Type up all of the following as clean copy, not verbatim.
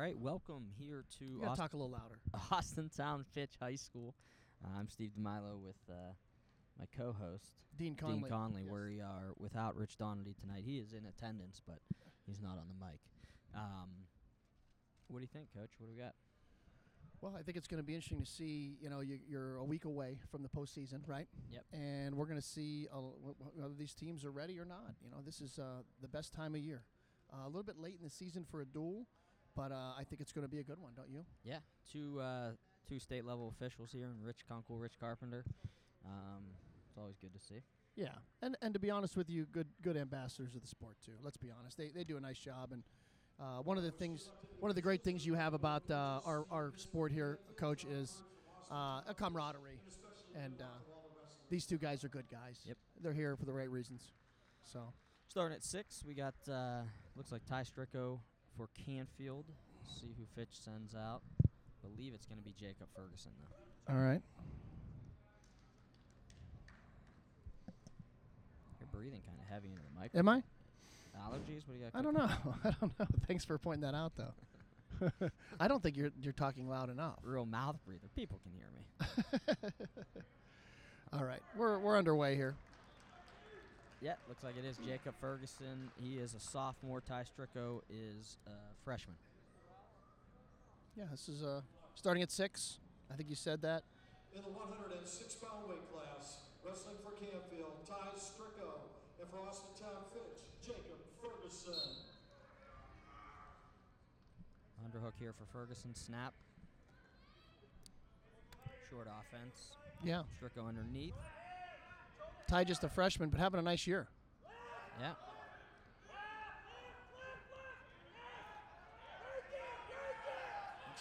right, welcome here to You gotta talk a little louder. Austintown Fitch High School. I'm Steve DeMilo with my co-host, Dean Conley. Yes. Where we are without Rich Donnelly tonight. He is in attendance, but he's not on the mic. What do you think, Coach? What do we got? Well, I think it's going to be interesting to see. You know, you're a week away from the postseason, right? Yep. And we're going to see whether these teams are ready or not. You know, this is the best time of year. A little bit late in the season for a duel, but I think it's going to be a good one, don't you? Yeah, two state level officials here, and Rich Kunkel, Rich Carpenter. It's always good to see. Yeah, and to be honest with you, good ambassadors of the sport too. Let's be honest, they do a nice job, and one of the great things you have about our sport here, Coach, is a camaraderie, and these two guys are good guys. Yep, they're here for the right reasons. So starting at 6, we got looks like Ty Stricko for Canfield. See who Fitch sends out. Believe it's going to be Jacob Ferguson though. All right. You're breathing kind of heavy into the mic. Am I? Allergies? What do you got? I don't know. I don't know. Thanks for pointing that out, though. I don't think you're talking loud enough. Real mouth breather. People can hear me. All right, we're underway here. Yeah, looks like it is Jacob Ferguson. He is a sophomore. Ty Stricko is a freshman. Yeah, this is starting at 6. I think you said that. In the 106-pound weight class, wrestling for Canfield, Ty Stricko, and for Austintown Fitch, Jacob Ferguson. Underhook here for Ferguson. Snap. Short offense. Yeah. Stricko underneath. Ty just a freshman, but having a nice year. Yeah.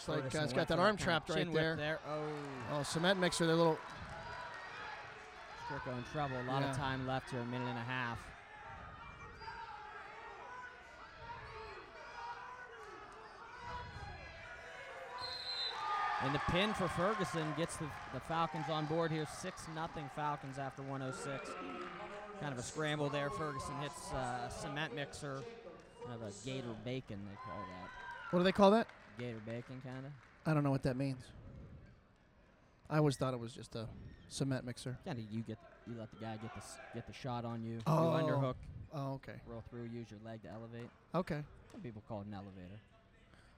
Looks like he's got that arm trapped right there. Oh, cement mixer, their little. Stricko in trouble. A lot of time left here, a minute and a half. And the pin for Ferguson gets the Falcons on board here. 6-0 Falcons after 106. Kind of a scramble there. Ferguson hits a cement mixer. Kind of a gator bacon, they call that. What do they call that? Gator bacon, kind of. I don't know what that means. I always thought it was just a cement mixer. Kind of you let the guy get the shot on you. Oh. You underhook. Oh, okay. Roll through, use your leg to elevate. Okay. Some people call it an elevator.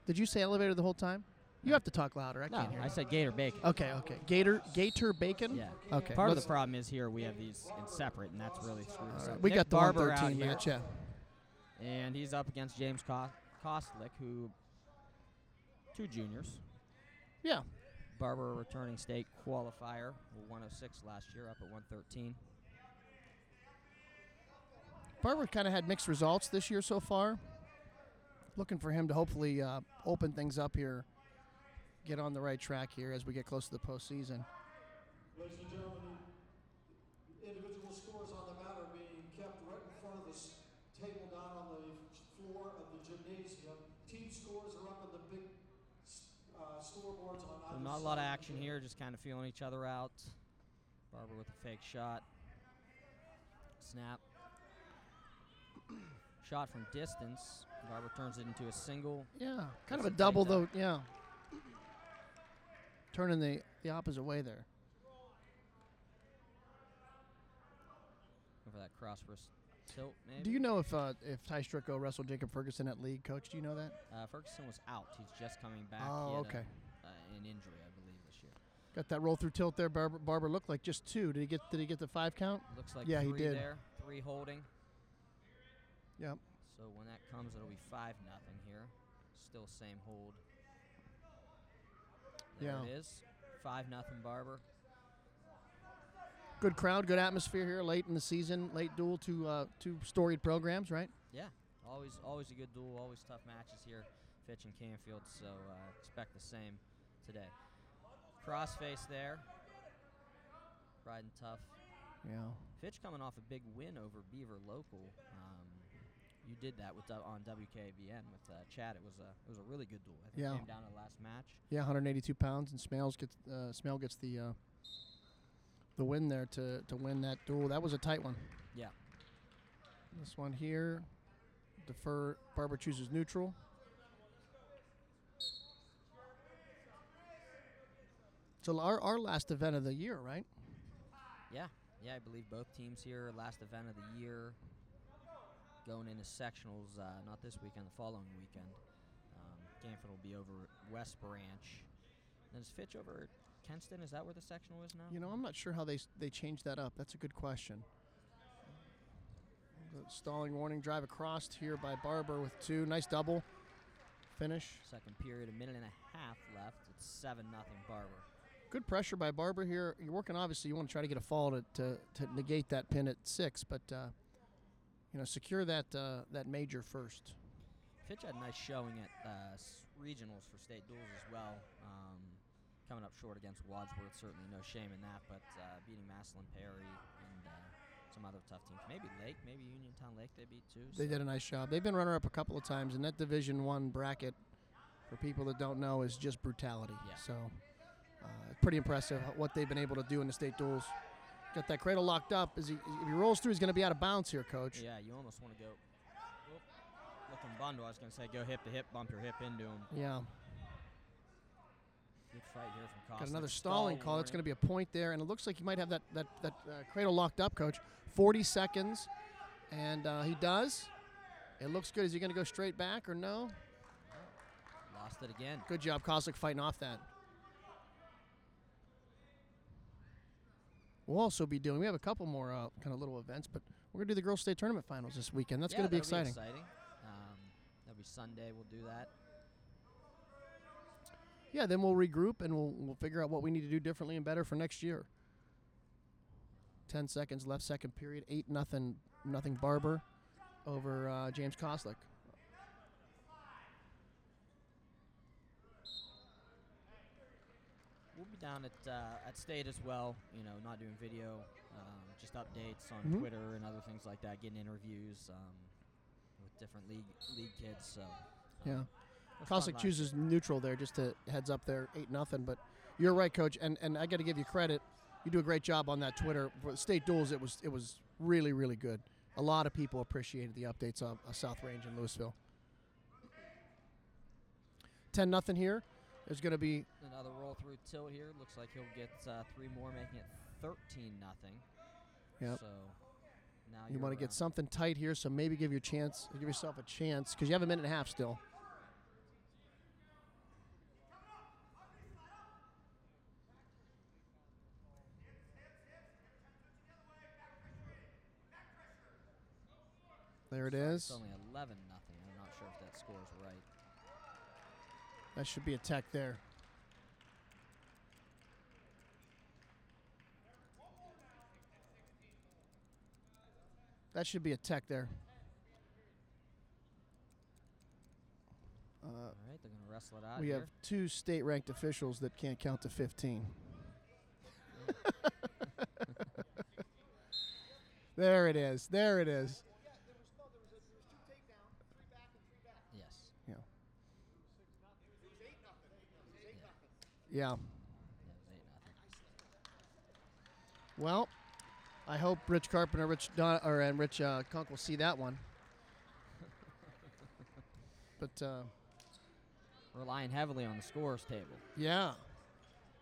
Did you say elevator the whole time? You have to talk louder. I can't hear you. I said gator bacon. Okay. Gator bacon? Yeah. Okay. Part of the problem is here we have these in separate, and that's really screwed us up. We Nick got the Barber 113 out match, here, yeah. and he's up against James Kostlik, who two juniors. Yeah. Barber, a returning state qualifier, 106 last year, up at 113. Barber kind of had mixed results this year so far. Looking for him to hopefully open things up here, get on the right track here as we get close to the postseason. Ladies and gentlemen, the individual scores on the mat are being kept right in front of this table down on the floor of the gymnasium. Team scores are up on the big scoreboards on either So not a lot of action here, just kind of feeling each other out. Barber with a fake shot. Snap. Shot from distance. Barber turns it into a single. Yeah, kind of a double though. Yeah. Turning the opposite way there. Go for that cross wrist tilt, maybe. Do you know if Ty Stricko wrestled Jacob Ferguson at league, Coach? Do you know that? Ferguson was out. He's just coming back. Oh, okay. An injury, I believe, this year. Got that roll through tilt there. Barber looked like just 2. Did he get the 5 count? Looks like 3 he did. There. 3 holding. Yep. So when that comes, it'll be 5-0 here. Still same hold. There it is. 5-0 Barber. Good crowd, good atmosphere here late in the season. Late duel, two storied programs, right? Yeah, always a good duel. Always tough matches here, Fitch and Canfield. So expect the same today. Crossface there. Riding tough. Yeah. Fitch coming off a big win over Beaver Local. You did that on WKBN with Chad. It was a really good duel. I think it came down to the last match. Yeah, 182 pounds, and Smale gets the win there to win that duel. That was a tight one. Yeah. This one here, defer. Barber chooses neutral. So our last event of the year, right? Yeah, I believe both teams here, last event of the year, going into sectionals, not this weekend, the following weekend. Canford will be over at West Branch. Then is Fitch over at Kenston? Is that where the sectional is now? You know, I'm not sure how they changed that up. That's a good question. The stalling warning, drive across here by Barber with 2. Nice double finish. Second period, a minute and a half left. It's 7-0 Barber. Good pressure by Barber here. You're working, obviously, you want to try to get a fall to negate that pin at 6, but, secure that major first. Fitch had a nice showing at regionals for state duels as well. Coming up short against Wadsworth, certainly no shame in that, but beating Massillon Perry and some other tough teams. Maybe Lake, maybe Uniontown Lake they beat too. They did a nice job. They've been runner-up a couple of times, and that Division I bracket, for people that don't know, is just brutality. Yeah. So pretty impressive what they've been able to do in the state duels. Got that cradle locked up. If he rolls through, he's going to be out of bounds here, Coach. Yeah, you almost want to go. Looking bundle, I was going to say go hip to hip, bump your hip into him. Yeah. Good fight here from Koslick. Got another stalling call. It's going to be a point there, and it looks like he might have that cradle locked up, Coach. 40 seconds, and he does. It looks good. Is he going to go straight back or no? Lost it again. Good job, Koslick, fighting off that. We'll also be doing, we have a couple more kind of little events, but we're going to do the Girls State Tournament Finals this weekend. That's going to be exciting. That'll be Sunday. We'll do that. Yeah, then we'll regroup and we'll figure out what we need to do differently and better for next year. 10 seconds left, second period. 8-0 Barber over James Koslick. We'll be down at state as well. Not doing video, just updates on Twitter and other things like that. Getting interviews with different league kids. So yeah. Koslick chooses neutral there, just to heads up there, 8-0. But you're right, Coach, and I got to give you credit. You do a great job on that Twitter. For the state duels, it was really, really good. A lot of people appreciated the updates on South Range and Louisville. 10-0 here. There's going to be another roll through tilt here. Looks like he'll get 3 more, making it 13-0. Yep. So now you want to get something tight here, so maybe give yourself a chance, because you have a minute and a half still. There it is. It's only 11-0. I'm not sure if that score is right. That should be a tech there. That should be a tech there. All right, they're going to wrestle it out. We here. have 2 state-ranked officials that can't count to 15. There it is. There it is. Yes. Yeah. Yeah, it was 8-0. Well, I hope Rich Carpenter, and Rich Kunk will see that one. But relying heavily on the scores table. yeah,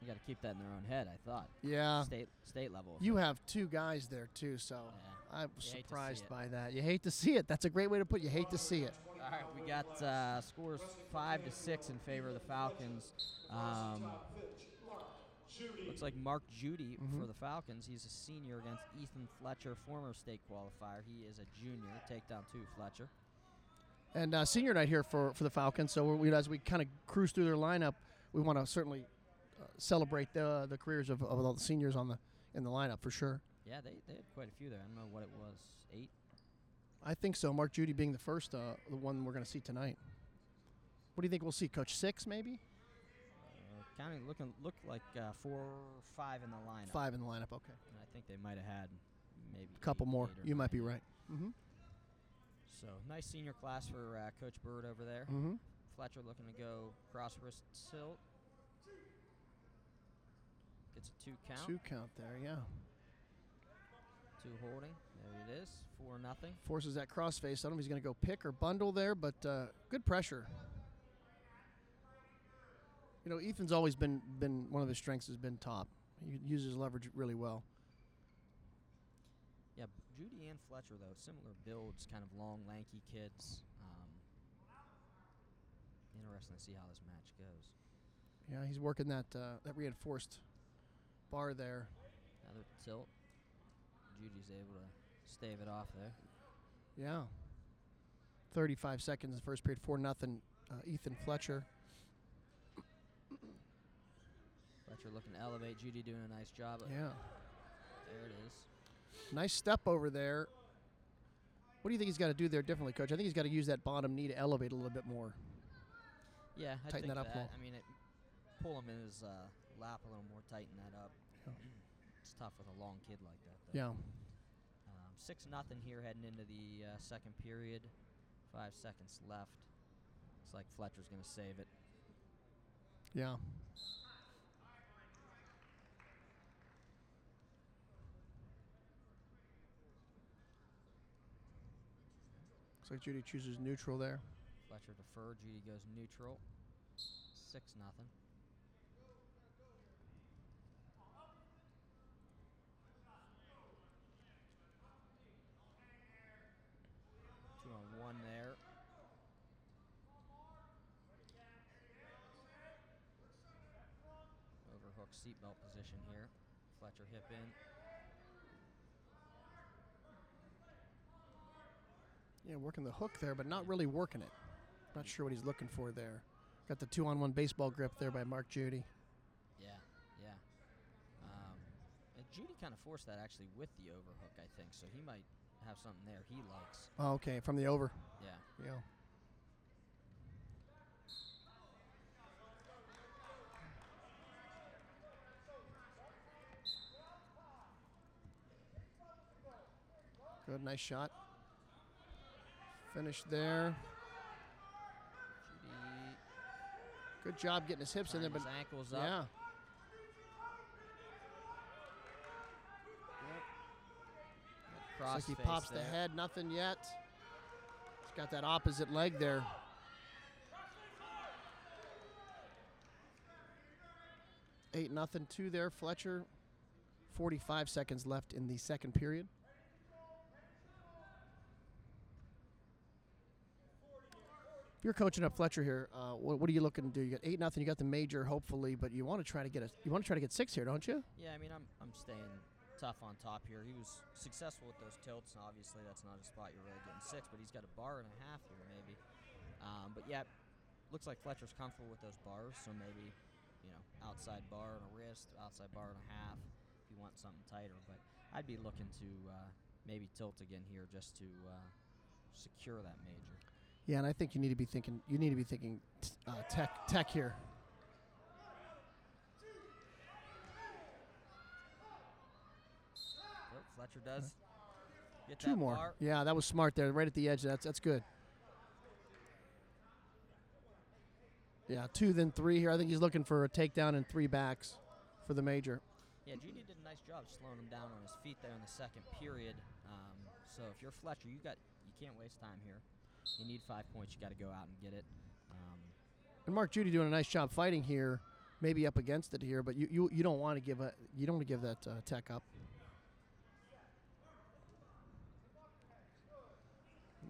You got to keep that in their own head, I thought. yeah. State level. You have 2 guys there too, so Yeah. I'm You hate to see surprised it. by that. You hate to see it. That's a great way to put it. You hate to see it. All right, we got scores 5-6 in favor of the Falcons. Looks like Mark Judy for the Falcons. He's a senior against Ethan Fletcher, former state qualifier. He is a junior. Takedown 2, Fletcher. And senior night here for the Falcons. So as we kind of cruise through their lineup, we want to certainly celebrate the careers of all the seniors in the lineup for sure. Yeah, they had quite a few there. I don't know what it was, 8? I think so. Mark Judy being the first, the one we're going to see tonight. What do you think we'll see, Coach? 6 maybe? Counting looked like 4 or 5 in the lineup. 5 in the lineup. Okay. And I think they might have had maybe A couple 8 more. or You might be 9. right. Mm-hmm. So nice senior class for Coach Bird over there. Mm-hmm. Fletcher looking to go cross wrist tilt. Gets a 2 count. 2 count there, yeah. 2 holding. There it is. 4-0. Forces that crossface. I don't know if he's going to go pick or bundle there, but good pressure. You know, Ethan's always been one of his strengths has been top. He uses leverage really well. Yeah, Judy and Fletcher, though, similar builds, kind of long, lanky kids. Interesting to see how this match goes. Yeah, he's working that reinforced bar there. Another tilt. Judy's able to stave it off there. Yeah. 35 seconds in the first period, 4-0. Ethan Fletcher. Fletcher looking to elevate. Judy doing a nice job. Yeah. There it is. Nice step over there. What do you think he's got to do there differently, Coach? I think he's got to use that bottom knee to elevate a little bit more. Yeah, I Tighten think that up a little. I mean, pull him in his lap a little more, tighten that up. Yeah. It's tough with a long kid like that, though. Yeah. 6-0 here heading into the second period. 5 seconds left. Looks like Fletcher's going to save it. Yeah. Looks like Judy chooses neutral there. Fletcher deferred. Judy goes neutral. 6-0. 2-on-1 there. Overhook seatbelt position here. Fletcher hip in. Yeah, working the hook there, but not really working it. Not sure what he's looking for there. Got the 2-on-1 baseball grip there by Mark Judy. Yeah, yeah. And Judy kind of forced that actually with the overhook, I think, so he might have something there he likes. Oh, okay, from the over. Yeah. Yeah. Good, nice shot. Finish there. Judy Good job getting his hips in there, but his ankles up. yeah. Cross Looks like he face pops there. the head, nothing yet. He's got that opposite leg there. Eight nothing, 2 there, Fletcher. 45 seconds left in the second period. If you're coaching up Fletcher here, what are you looking to do? You got 8-0. You got the major, hopefully, but you want to try to get 6 here, don't you? Yeah, I mean, I'm staying tough on top here. He was successful with those tilts, and obviously that's not a spot you're really getting 6, but he's got a bar and a half here maybe. But yeah, looks like Fletcher's comfortable with those bars, so maybe, outside bar and a wrist, outside bar and a half if you want something tighter. But I'd be looking to maybe tilt again here just to secure that major. Yeah, and I think you need to be thinking tech here. Oh, Fletcher does get 2 that more. bar. Yeah, that was smart there, right at the edge. That's good. Yeah, 2 then 3 here. I think he's looking for a takedown and 3 backs for the major. Yeah, Judy did a nice job slowing him down on his feet there in the second period. So if you're Fletcher, you can't waste time here. You need 5 points. You got to go out and get it. And Mark Judy doing a nice job fighting here, maybe up against it here, but you don't want to give that tech up.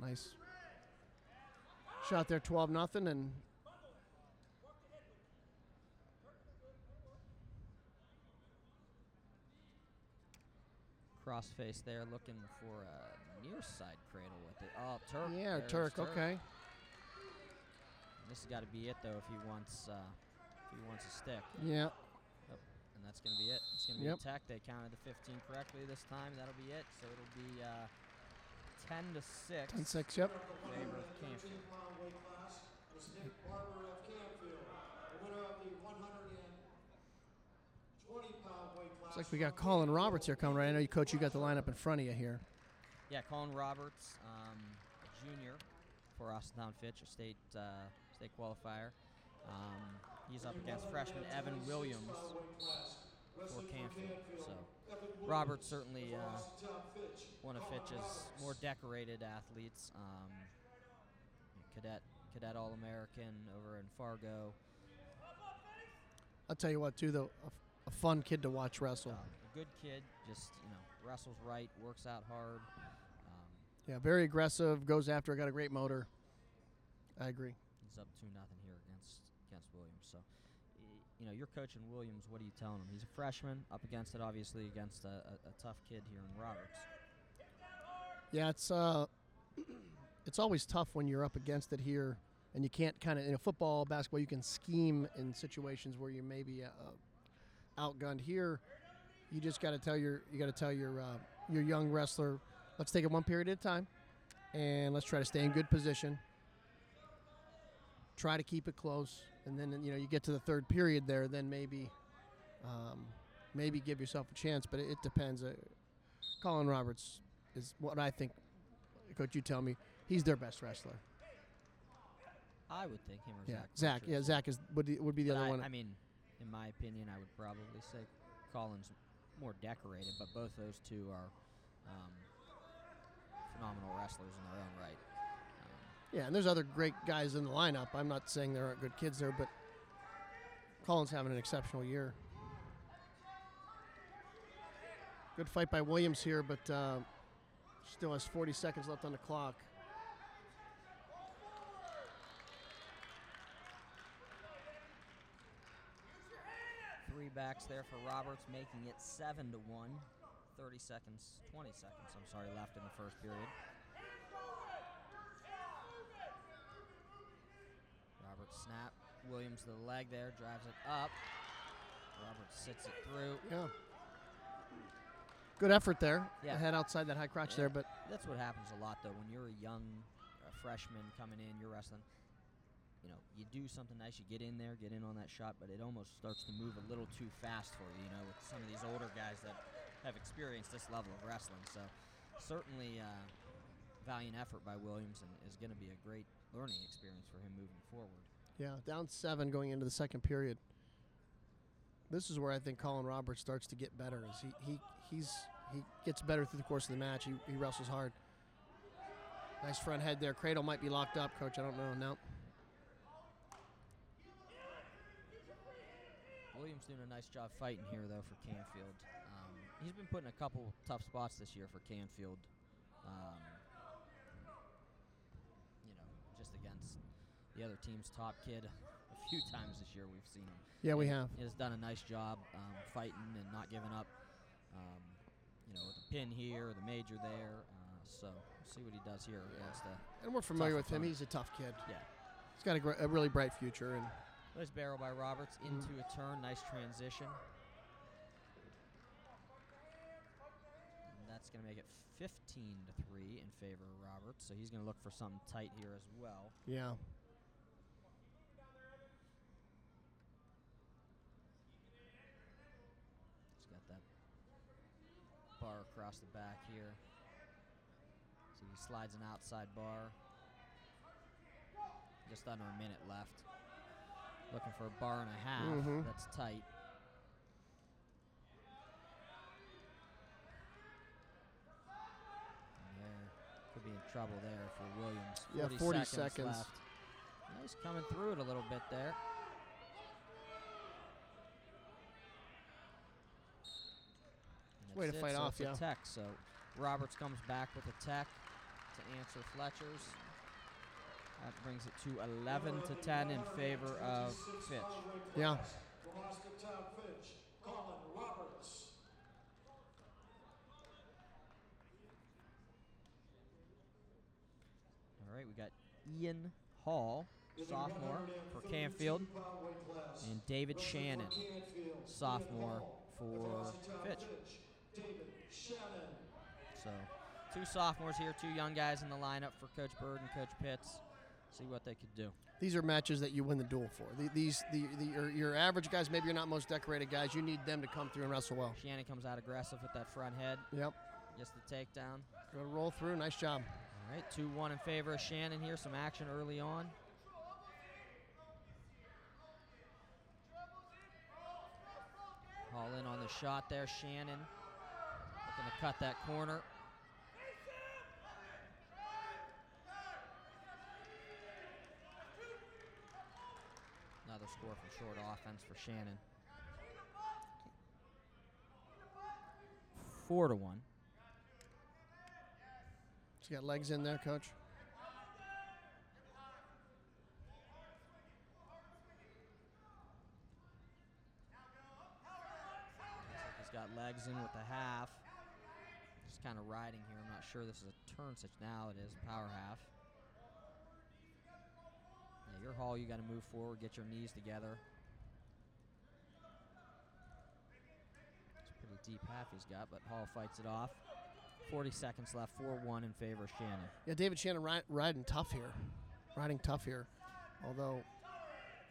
Nice shot there, 12-0, and Crossface there, looking for a near side cradle with it. Oh, Turk. yeah, There's Turk. Okay. This has got to be it though if he wants a stick. Yeah. Yep. And that's going to be it. It's going to be Yep. a tech. They counted the 15 correctly this time. That'll be it. So it'll be 10-6. 10-6. Yep. Favor of Canfield. 15-pound weight class was Nick Barber of Canfield. The winner of the 120-pound weight class. Looks like we got Colin Roberts here coming right. I know you, Coach, you got the lineup in front of you here. Yeah, Colin Roberts, junior for Austintown Fitch, a state qualifier. He's up against freshman Evan Williams for Canfield. So Roberts certainly one of Fitch's more decorated athletes. Cadet All-American over in Fargo. I'll tell you what, too, though, a fun kid to watch wrestle. A good kid, just, wrestles right, works out hard. Yeah, very aggressive, goes after, got a great motor. I agree. He's up 2-0 here against Williams. So, you're coaching Williams. What are you telling him? He's a freshman, up against it, obviously, against a tough kid here in Roberts. Yeah, it's always tough when you're up against it here, and you can't kind of, in football, basketball, you can scheme in situations where you may be outgunned. Here, you just got to tell your young wrestler, let's take it one period at a time, and let's try to stay in good position. Try to keep it close, and then you get to the third period there, then maybe give yourself a chance. But it depends. Colin Roberts is what I think. Coach, you tell me, he's their best wrestler. I would think him or Yeah, Zach. Zach. Yeah, Zach would be the other one. I mean, in my opinion, I would probably say Colin's more decorated, but both those two are phenomenal wrestlers in their own right. Yeah, and there's other great guys in the lineup. I'm not saying there aren't good kids there, but Colin's having an exceptional year. Good fight by Williams here, but still has 40 seconds left on the clock. Three backs there for Roberts, making it 7-1. 20 seconds left in the first period. Roberts snap. Williams to the leg there, drives it up. Roberts sits it through. Yeah. Good effort there. Yeah. Head outside that high crotch there, but That's what happens a lot, though. When you're a young freshman coming in, you're wrestling, you do something nice, you get in there, get in on that shot, but it almost starts to move a little too fast for you, with some of these older guys that have experienced this level of wrestling. So certainly valiant effort by Williams, and is going to be a great learning experience for him moving forward. yeah, down 7 going into the second period. This is where I think Colin Roberts starts to get better. As he gets better through the course of the match. He wrestles hard. Nice front head there. Cradle might be locked up, Coach. I don't know. No. Williams doing a nice job fighting here, though, for Canfield. He's been put in a couple tough spots this year for Canfield. Just against the other team's top kid a few times this year we've seen him. Yeah, we have. He has done a nice job fighting and not giving up. With the pin here, the major there. So we'll see what he does here against And we're familiar with him. opponent. He's a tough kid. Yeah. He's got a really bright future. And Nice barrel by Roberts into a turn. Nice transition. And that's going to make it 15-3 in favor of Roberts. So he's going to look for something tight here as well. yeah. He's got that bar across the back here. So he slides an outside bar. Just under a minute left. Looking for a bar and a half. That's tight. And there could be in trouble there for Williams. Yeah, 40 seconds. left. Yeah, he's coming through it a little bit there. And Way to that's fight it, so off, it's a yeah. tech. So Roberts comes back with a tech to answer Fletcher's. That brings it to 11-10 in favor of Fitch. Yeah. From Austintown Fitch, Colin Roberts. All right, we got Ian Hall, sophomore for Canfield, and David Shannon, sophomore for Fitch. David Shannon. So 2 sophomores here, 2 young guys in the lineup for Coach Bird and Coach Pitts. See what they could do. These are matches that you win the duel for. Your average guys, maybe you're not most decorated guys. You need them to come through and wrestle well. Shannon comes out aggressive with that front head. Yep. Gets the takedown. Gonna roll through. Nice job. All right, 2-1 in favor of Shannon here. Some action early on. All in on the shot there. Shannon looking to cut that corner. Another score from short offense for Shannon. 4-1. He's got legs in there, Coach. He's got legs in with the half. Just kind of riding here. I'm not sure this is a turn such. Now it is power half. Yeah, your Hall, you got to move forward, get your knees together. It's a pretty deep half he's got, but Hall fights it off. 40 seconds left, 4-1 in favor of Shannon. Yeah, David Shannon riding tough here. Riding tough here. Although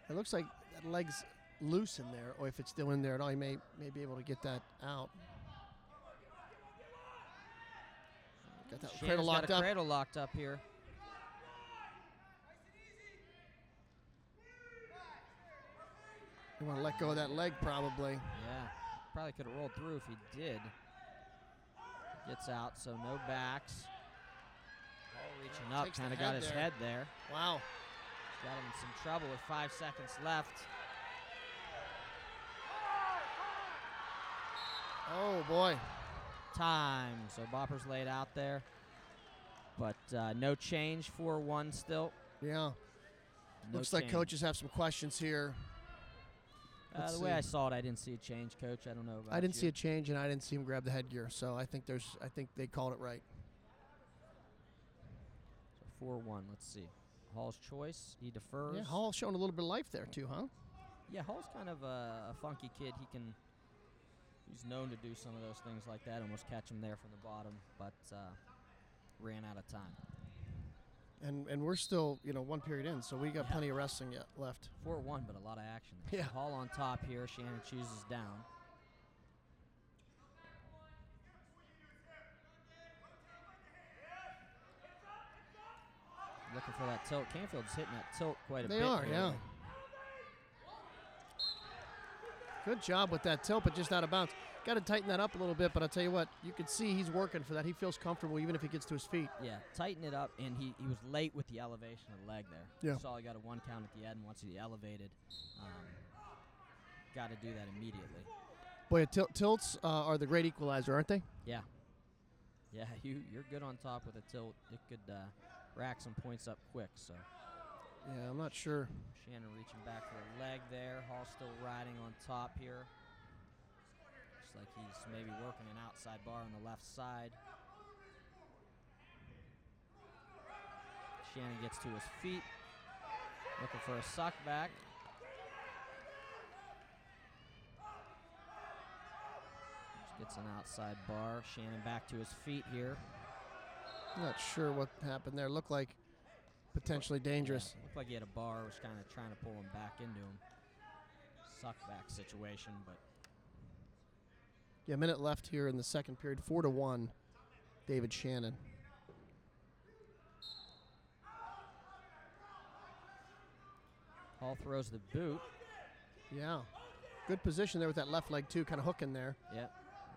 it looks like that leg's loose in there, or if it's still in there at all, he may be able to get that out. Got that Shannon's cradle locked got a up. cradle locked up here. You want to let go of that leg, probably. Yeah, probably could have rolled through if he did. Gets out, so no backs. Hall reaching up, Takes the kind of head got his there. head there. Wow. Got him in some trouble with 5 seconds left. Oh, boy. Time. So Bopper's laid out there. But no change, 4-1 still. Yeah. No Looks like change. coaches have some questions here. Let's The way see. I saw it, I didn't see a change, Coach. I don't know about I didn't you. see a change, and I didn't see him grab the headgear. So I think they called it right. So 4-1, let's see. Hall's choice, he defers. Yeah, Hall showing a little bit of life there too, huh? Yeah, Hall's kind of a funky kid. He's known to do some of those things like that, almost catch him there from the bottom, but ran out of time. And we're still, one period in, so we got plenty of wrestling yet left. 4-1, but a lot of action there. Yeah. So Hall on top here. Shannon chooses down. Looking for that tilt. Canfield's hitting that tilt quite a bit. They are, here. yeah. Good job with that tilt, but just out of bounds. Got to tighten that up a little bit, but I'll tell you what, you can see he's working for that. He feels comfortable even if he gets to his feet. Yeah, tighten it up, and he was late with the elevation of the leg there. Yeah. You saw he got a 1 count at the end once he elevated. Got to do that immediately. Boy, tilts are the great equalizer, aren't they? Yeah. Yeah, you're good on top with a tilt. It could rack some points up quick. So Yeah, I'm not sure. Shannon reaching back for a leg there. Hall still riding on top here. Looks like he's maybe working an outside bar on the left side. Shannon gets to his feet, looking for a suck back. Just gets an outside bar. Shannon back to his feet here. Not sure what happened there. Looked like potentially dangerous. Yeah, looked like he had a bar, was kind of trying to pull him back into him. Suck back situation, but Yeah, a minute left here in the second period. 4-1, David Shannon. Hall throws the boot. Yeah. Good position there with that left leg, too, kind of hooking there. Yep.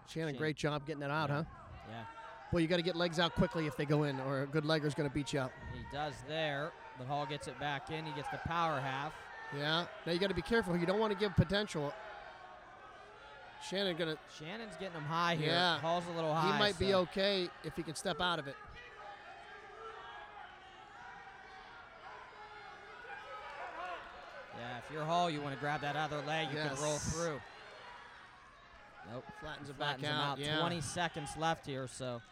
Shannon, great job getting that out, Yeah. huh? Yeah, Boy, you got to get legs out quickly if they go in, or a good legger's going to beat you up. he does there, but Hall gets it back in. He gets the power half. Yeah. Now you got to be careful. You don't want to give potential. Shannon's getting him high here. Yeah. Hall's a little high. he might be so- okay if he can step out of it. Yeah, if you're Hall, you want to grab that other leg. You can roll Yes. through. Nope. Flattens it back Flattens him out. Yeah. 20 seconds left here, so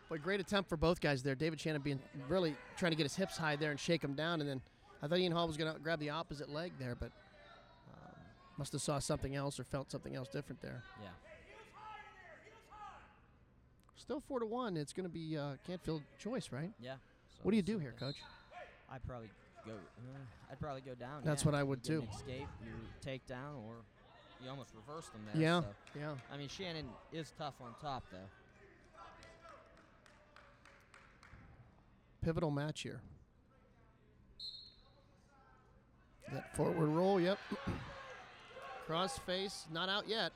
Boy, great attempt for both guys there. David Shannon being really trying to get his hips high there and shake him down, and then I thought Ian Hall was going to grab the opposite leg there, but must have saw something else or felt something else different there. yeah. Still 4-1. It's going to be Canfield choice, right? Yeah. So What do you we'll do see here, what Coach? I'd probably go. I'd probably go down. That's yeah. what I would You get too. An escape, you take down, or you almost reverse them there. Yeah, So. yeah. I mean, Shannon is tough on top, though. Pivotal match here. That forward roll, yep. Cross face, not out yet.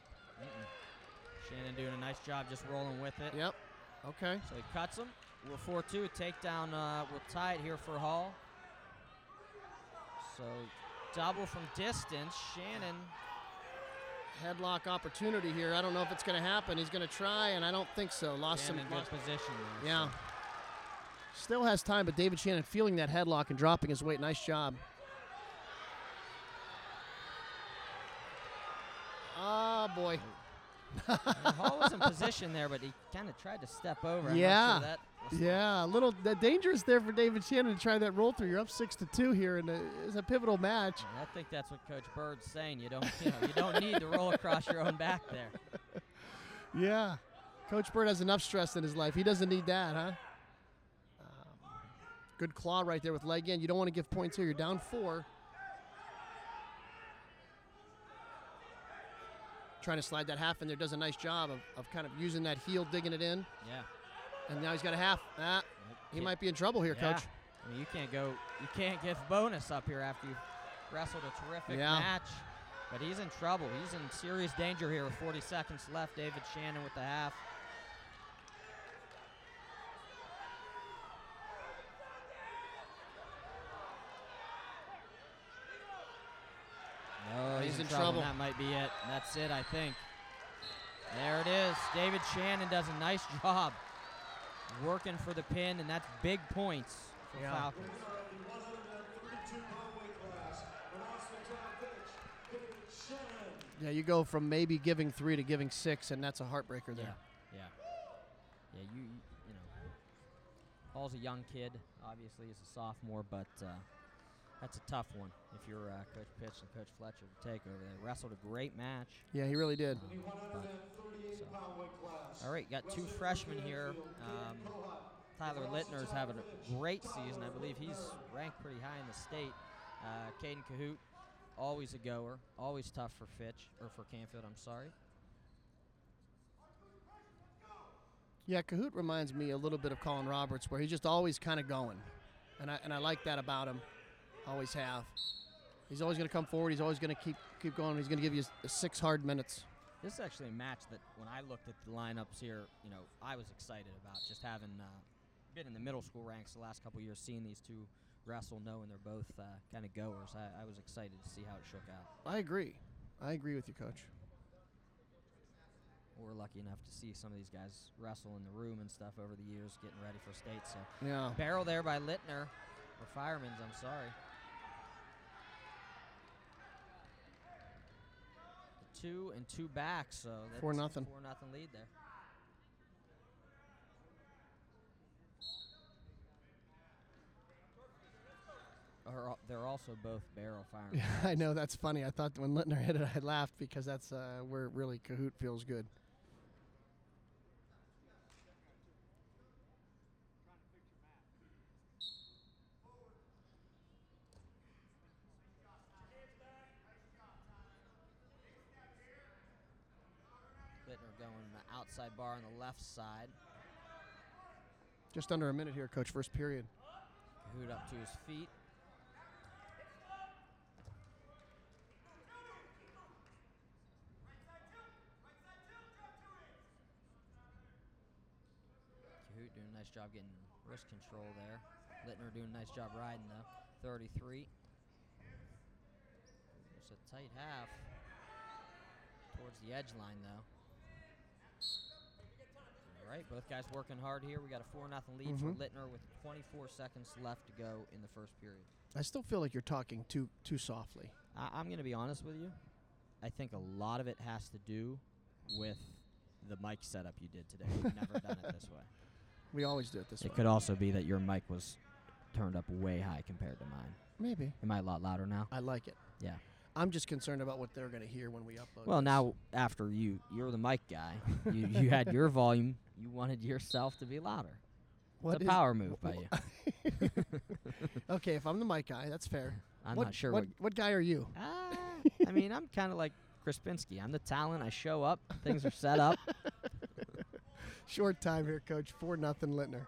Shannon doing a nice job just rolling with it. Yep. Okay. So he cuts him. We're 4-2. Takedown will tie it here for Hall. So double from distance. Shannon Headlock opportunity here. I don't know if it's going to happen. He's going to try, and I don't think so. Lost Shannon some. in good position there. Yeah. so. Still has time, but David Shannon feeling that headlock and dropping his weight. Nice job. Oh, boy. Hall was in position there, but he kind of tried to step over. I'm Yeah. not sure that was Yeah, a little dangerous there for David Shannon to try that roll through. You're up 6-2 here, and it's a pivotal match. I think that's what Coach Bird's saying. You don't need to roll across your own back there. Yeah. Coach Bird has enough stress in his life. He doesn't need that, huh? Good claw right there with leg in. You don't want to give points here. You're down 4. Trying to slide that half in there. Does a nice job of kind of using that heel, digging it in. Yeah. And now he's got a half. He might be in trouble here, Yeah. Coach. I mean, you can't give bonus up here after you've wrestled a terrific match. But he's in trouble. He's in serious danger here with 40 seconds left. David Shannon with the half. No, he's in trouble. That might be it. That's it, I think. There it is. David Shannon does a nice job working for the pin, and that's big points for Falcons. Yeah, you go from maybe giving 3 to giving 6, and that's a heartbreaker there. Yeah. You know, Hall's a young kid. Obviously, he's a sophomore, but that's a tough one if you're Coach Pitch and Coach Fletcher to take over there. Wrestled a great match. Yeah, he really did. All right, got 2 freshmen here. Tyler Littner's having a great season. I believe he's ranked pretty high in the state. Caden Cahoot, always a goer, always tough for Canfield, I'm sorry. Yeah, Cahoot reminds me a little bit of Colin Roberts, where he's just always kind of going. And I like that about him. Always have. He's always going to come forward. He's always going to keep going. He's going to give you 6 hard minutes. This is actually a match that when I looked at the lineups here, I was excited about just having been in the middle school ranks the last couple years, seeing these 2 wrestle, knowing they're both kind of goers. I was excited to see how it shook out. I agree with you, Coach. We're lucky enough to see some of these guys wrestle in the room and stuff over the years, getting ready for state. So yeah, barrel there by Littner, or Fireman's, I'm sorry. 2 and 2 back, so that's 4-0. 4-0 lead there. They're also both barrel firemen. Yeah, I know, that's funny. I thought when Littner hit it, I laughed because that's where really Cahoot feels good. Littner going the outside bar on the left side. Just under a minute here, Coach, first period. Cahoot up to his feet. Cahoot doing a nice job getting wrist control there. Littner doing a nice job riding though. 33. It's a tight half. Towards the edge line though. All right, both guys working hard here. We got a 4-0 lead for Littner with 24 seconds left to go in the first period. I still feel like you're talking too softly. I'm going to be honest with you. I think a lot of it has to do with the mic setup you did today. We've never done it this way. We always do it this way. It could also be that your mic was turned up way high compared to mine. Maybe. Am I a lot louder now? I like it. Yeah. I'm just concerned about what they're going to hear when we upload. Well, this. now after you're the mic guy. you had your volume. You wanted yourself to be louder. What it's a power move by you. Okay, if I'm the mic guy, that's fair. I'm not sure what guy are you? I mean, I'm kind of like Krispinski. I'm the talent. I show up. Things are set up. Short time here, Coach. 4-0 Littner.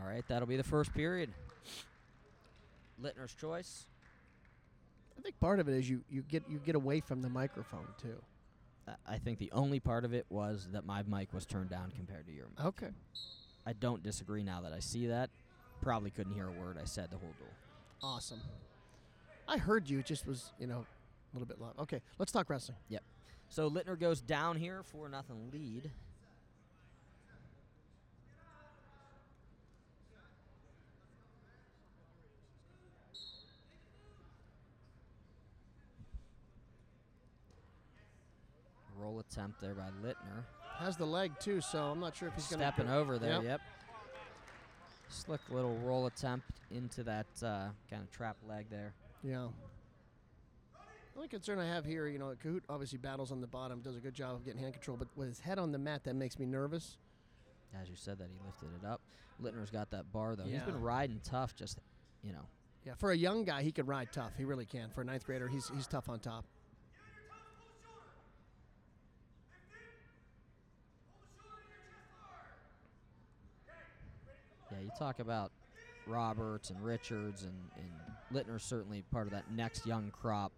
All right, that'll be the first period. Littner's choice. I think part of it is you get away from the microphone too. I think the only part of it was that my mic was turned down compared to your mic. Okay. I don't disagree now that I see that. Probably couldn't hear a word I said the whole duel. Awesome. I heard you. It just was, a little bit loud. Okay, let's talk wrestling. Yep. So Littner goes down here, 4-0 lead. Roll attempt there by Littner. Has the leg, too, so I'm not sure if he's going to... Stepping over there, Yep. yep. Slick little roll attempt into that kind of trap leg there. Yeah. The only concern I have here, Cahoot obviously battles on the bottom, does a good job of getting hand control, but with his head on the mat, that makes me nervous. As you said that, he lifted it up. Littner's got that bar, though. He's Yeah. been riding tough, just, Yeah, for a young guy, he can ride tough. He really can. For a ninth grader, he's tough on top. Yeah, you talk about Roberts and Richards, and Littner's certainly part of that next young crop,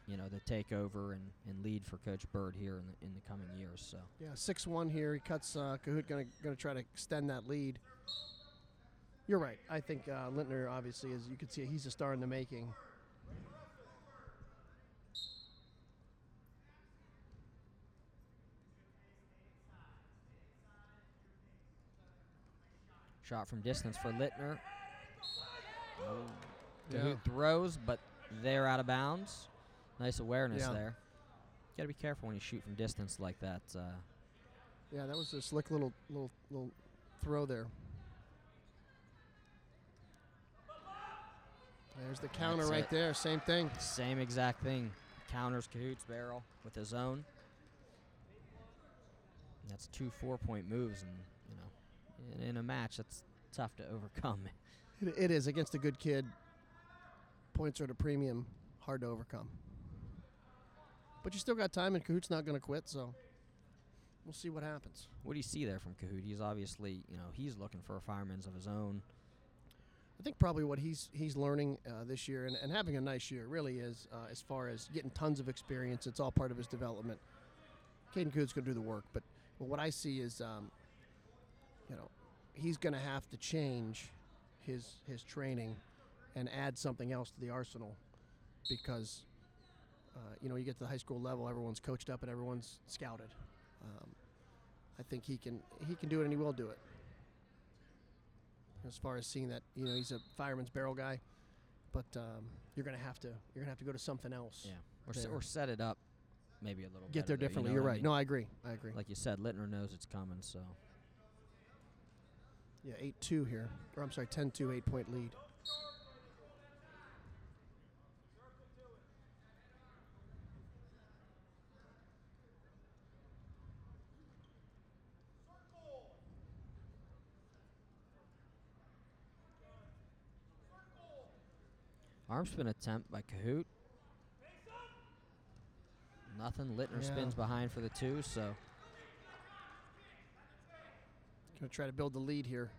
to take over and lead for Coach Bird here in the coming years. So Yeah, 6-1 here. He cuts Cahoot, going to try to extend that lead. You're right. I think Littner, obviously, as you can see, he's a star in the making. shot from distance for Littner. Yeah. Cahoot throws, but they're out of bounds. Nice awareness Yeah. there. Got to be careful when you shoot from distance like that. Yeah, that was a slick little throw there. There's the counter That's right it. there. Same thing. Same exact thing. Counters Cahoot's barrel with his own. That's 2 4-point moves, and in a match that's tough to overcome. It is against a good kid. Points are at a premium. Hard to overcome. But you still got time, and Cahoot's not going to quit, so we'll see what happens. What do you see there from Cahoot? He's obviously, he's looking for a fireman's of his own. I think probably what he's learning this year and having a nice year really is as far as getting tons of experience. It's all part of his development. Caden Cahoot's going to do the work, but what I see is, he's going to have to change his training and add something else to the arsenal because, you get to the high school level, everyone's coached up and everyone's scouted. I think he can do it, and he will do it. As far as seeing that, he's a fireman's barrel guy, but you're gonna have to go to something else. Yeah, or set it up maybe a little. Get there better, differently. you know You're what I right. mean? No, I agree. Like you said, Littner knows it's coming, so. Yeah, 8-2 here, or I'm sorry, 10-2, 8-point lead. Arm spin attempt by Cahoot. Nothing. Littner Yeah. spins behind for the 2, so. Gonna try to build the lead here.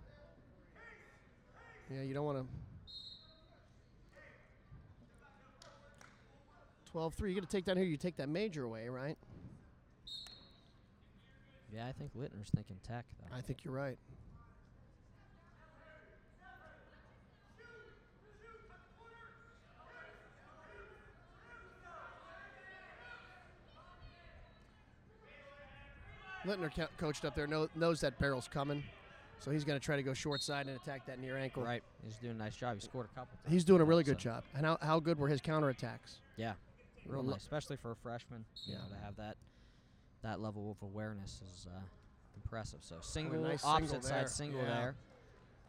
Yeah, you don't want to. 12-3. You got to take down here. You take that major away, right? Yeah, I think Littner's thinking tech, though. I think you're right. Littner coached up there, knows that barrel's coming, so he's going to try to go short side and attack that near ankle. Right. He's doing a nice job. He scored a couple times. He's doing a really So, good job. And how good were his counterattacks? Yeah. Real Well, nice, especially for a freshman. You Yeah. know, to have that level of awareness is impressive. So single, nice opposite single there. side single Yeah. there.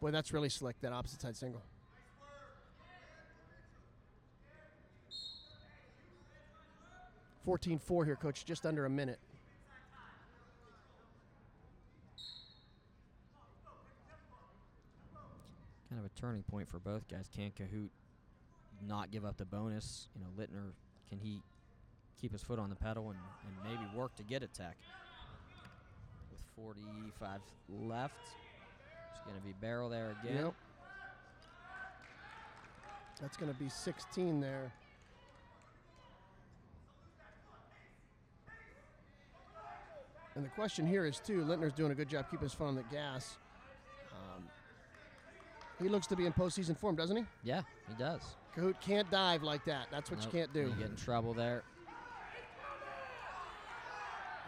Boy, that's really slick, that opposite side single. $14-4 here, Coach, just under a minute. Kind of a turning point for both guys. Can Cahoot not give up the bonus? Littner, can he keep his foot on the pedal and maybe work to get a tech? With 45 left, it's going to be barrel there again. Yep. That's going to be 16 there. And the question here is, too, Littner's doing a good job keeping his foot on the gas. He looks to be in postseason form, doesn't he? Yeah, he does. Kahoot can't dive like that. That's what Nope, you can't do. You get in trouble there.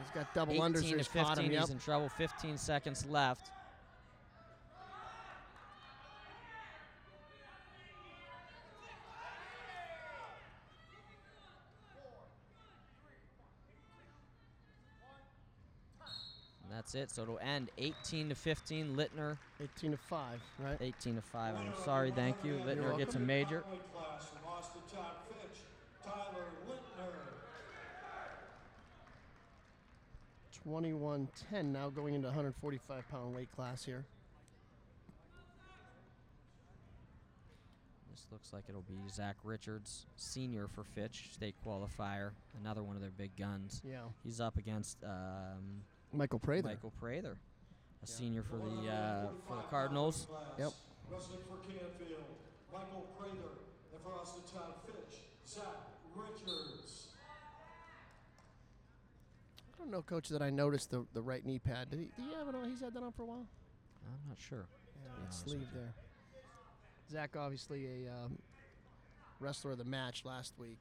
He's got double 18 unders. to He's caught 15. him. Yep. He's in trouble. 15 seconds left. And that's it. So it'll end 18 to 15. Littner 18 to 5, right? 18 to 5. I'm sorry. Thank you. Littner gets a major. Weight class from Austin Top Fitch, Tyler Littner. 21-10 now going into 145-pound weight class here. This looks like it'll be Zach Richards, senior for Fitch, state qualifier. Another one of their big guns. Yeah. He's up against Michael Prather. Michael Prather, a senior for the Cardinals. Yep. Wrestling for Canfield, Michael Prather, and for Austin Top Fitch, Zach Richards. I don't know, Coach, that I noticed the right knee pad. Did he have it on? He's had that on for a while? I'm not sure. Yeah, be honest sleeve with you. there. Zach, obviously a wrestler of the match last week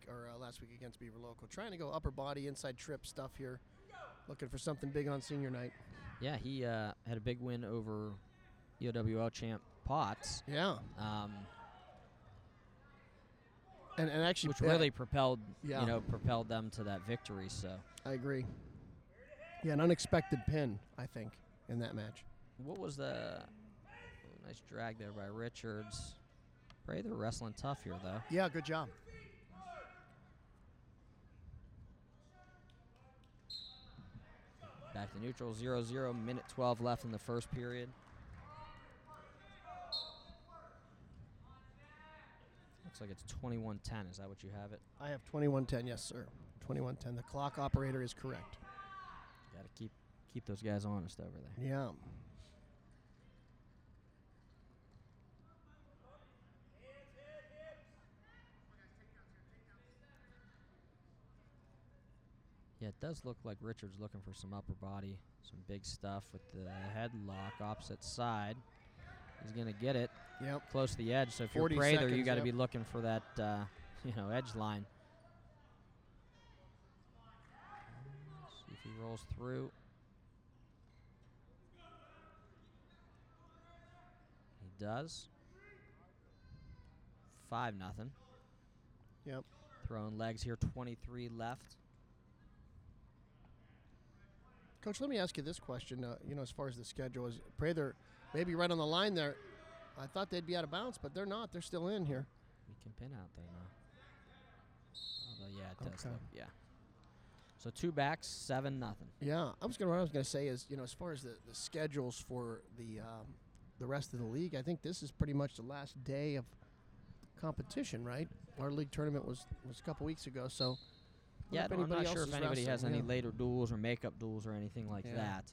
against Beaver Local. Trying to go upper body, inside trip stuff here. Looking for something big on senior night. Yeah, he had a big win over EOWL champ Potts. Yeah. And actually, which really propelled Yeah. propelled them to that victory. So I agree. Yeah, an unexpected pin, I think, in that match. what was the nice drag there by Richards? Prather wrestling tough here though. Yeah, good job. Back to neutral, 0-0, minute 12 left in the first period. Looks like it's 21-10. Is that what you have it? I have 21-10, yes, sir. 21-10. The clock operator is correct. Got to keep those guys honest over there. Yeah. Yeah, it does look like Richards looking for some upper body, some big stuff with the headlock opposite side. He's going to get it Yep. close to the edge. So if you're 40 Prather, you seconds, got to yep. be looking for that, edge line. See if he rolls through. He does. 5-0. Yep. Throwing legs here, 23 left. Coach, let me ask you this question. As far as the schedule is, Prather maybe right on the line there. I thought they'd be out of bounds, but they're not. They're still in here. We can pin out there now. Although, yeah, it does Okay. look, yeah. So 2 backs, 7-0. Yeah, what I was gonna say is, as far as the schedules for the rest of the league, I think this is pretty much the last day of competition, right? Our league tournament was a couple weeks ago, so Yeah, if I'm anybody not else sure if is anybody has wrestling, any yeah. later duels or makeup duels or anything like Yeah. that.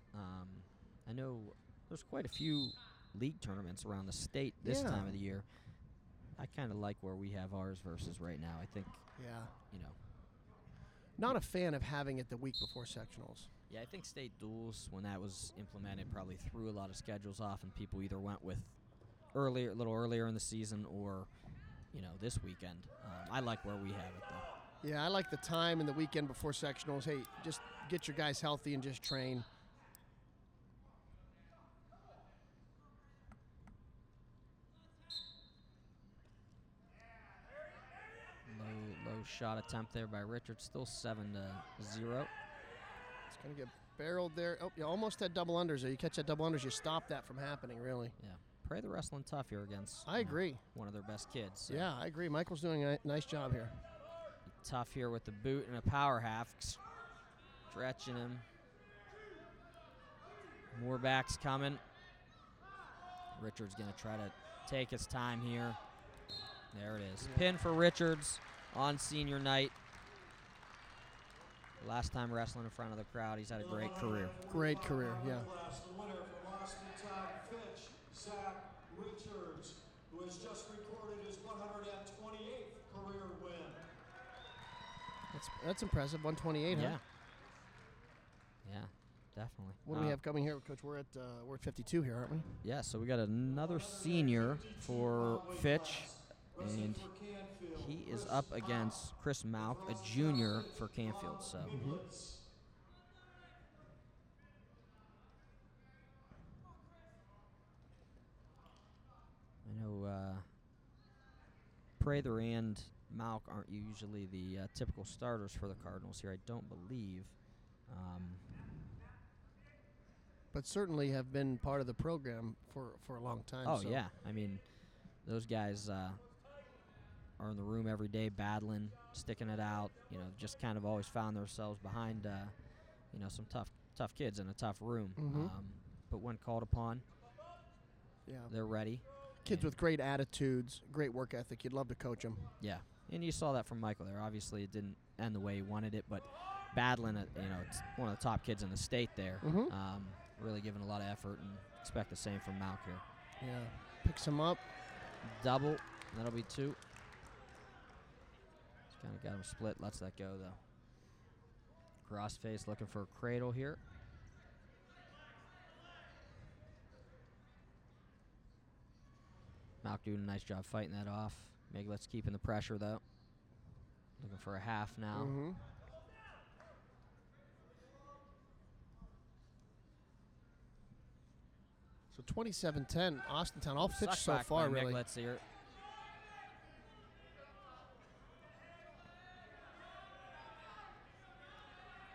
I know there's quite a few league tournaments around the state this Yeah. time of the year. I kind of like where we have ours versus right now. I think, Yeah. know, Not a fan of having it the week before sectionals. yeah, I think state duels, when that was implemented, probably threw a lot of schedules off, and people either went with a little earlier in the season or, this weekend. I like where we have it, though. Yeah, I like the time and the weekend before sectionals. Hey, just get your guys healthy and just train. Low shot attempt there by Richards, still 7-0. It's going to get barreled there. Oh, you almost had double unders there. You catch that double unders, you stop that from happening, really. Yeah, Prather wrestling tough here against. I agree. One of their best kids. So Yeah, I agree. Michael's doing a nice job here. tough here with the boot and a power half, stretching him. More backs coming. Richards gonna try to take his time here. There it is. Yeah. Pin for Richards on senior night. Last time wrestling in front of the crowd. He's had a great career. Great career, yeah. Class, the winner from Austin Top Fitch, Zach Richards, who has just recorded his 128th career win. That's impressive. 128, Yeah. huh? Yeah, definitely. What do we have coming here, Coach? We're at 52 here, aren't we? Yeah, so we got another senior for Fitch, and he is up against Chris Malk, a junior for Canfield. So I know Prather and Malk aren't usually the typical starters for the Cardinals here. I don't believe. But certainly have been part of the program for a long time. Oh so. yeah, I mean, those guys are in the room every day, battling, sticking it out. You know, just kind of always found themselves behind, some tough kids in a tough room. But when called upon, they're ready. Kids with great attitudes, great work ethic. You'd love to coach them. Yeah, and you saw that from Michael there. Obviously, it didn't end the way he wanted it, but battling it, it's one of the top kids in the state there. Really giving a lot of effort, and expect the same from Malk here. Yeah, picks him up. Double, that'll be 2. Kind of got him split, lets that go though. Cross face looking for a cradle here. Malk doing a nice job fighting that off. Miglet's keeping the pressure though. Looking for a half now. So 27-10, Austintown. All pitched Suck so back far, by really. Miglet's here.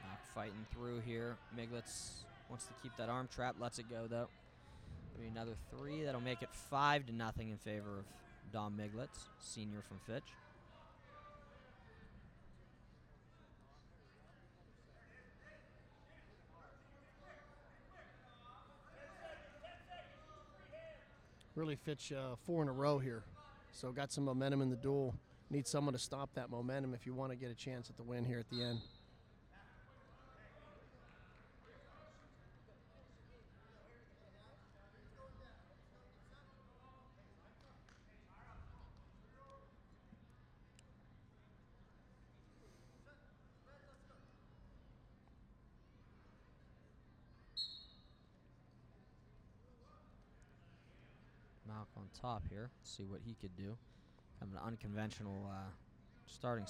Malk fighting through here. Miglet's wants to keep that arm trap, lets it go though. Maybe another 3. That'll make it 5-0 in favor of Dom Miglet's, senior from Fitch. Really Fitch 4 in a row here. So got some momentum in the duel. Need someone to stop that momentum if you want to get a chance at the win here at the end. Malk on top here. See what he could do. Kind of an unconventional starting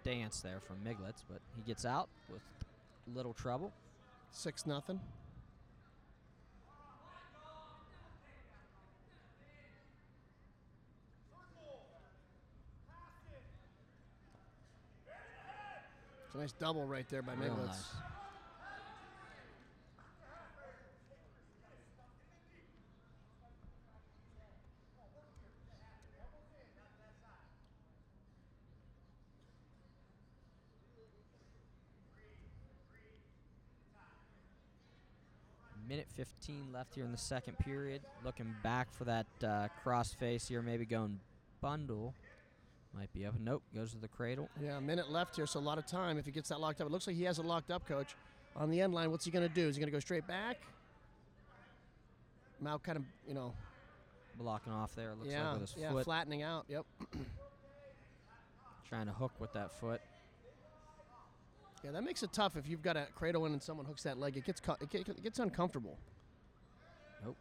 stance there from Miglet's, but he gets out with little trouble. 6-0. It's a nice double right there by Real Miglet's. nice. Minute 15 left here in the second period. Looking back for that cross face here, maybe going bundle. Might be up. Nope, goes to the cradle. Yeah, a minute left here, so a lot of time if he gets that locked up. It looks like he has it locked up, Coach. On the end line, what's he going to do? Is he going to go straight back? Malk kind of, Blocking off there, looks yeah, like with his yeah, foot. flattening out, yep. Trying to hook with that foot. Yeah, that makes it tough if you've got a cradle in and someone hooks that leg. It gets uncomfortable. Nope.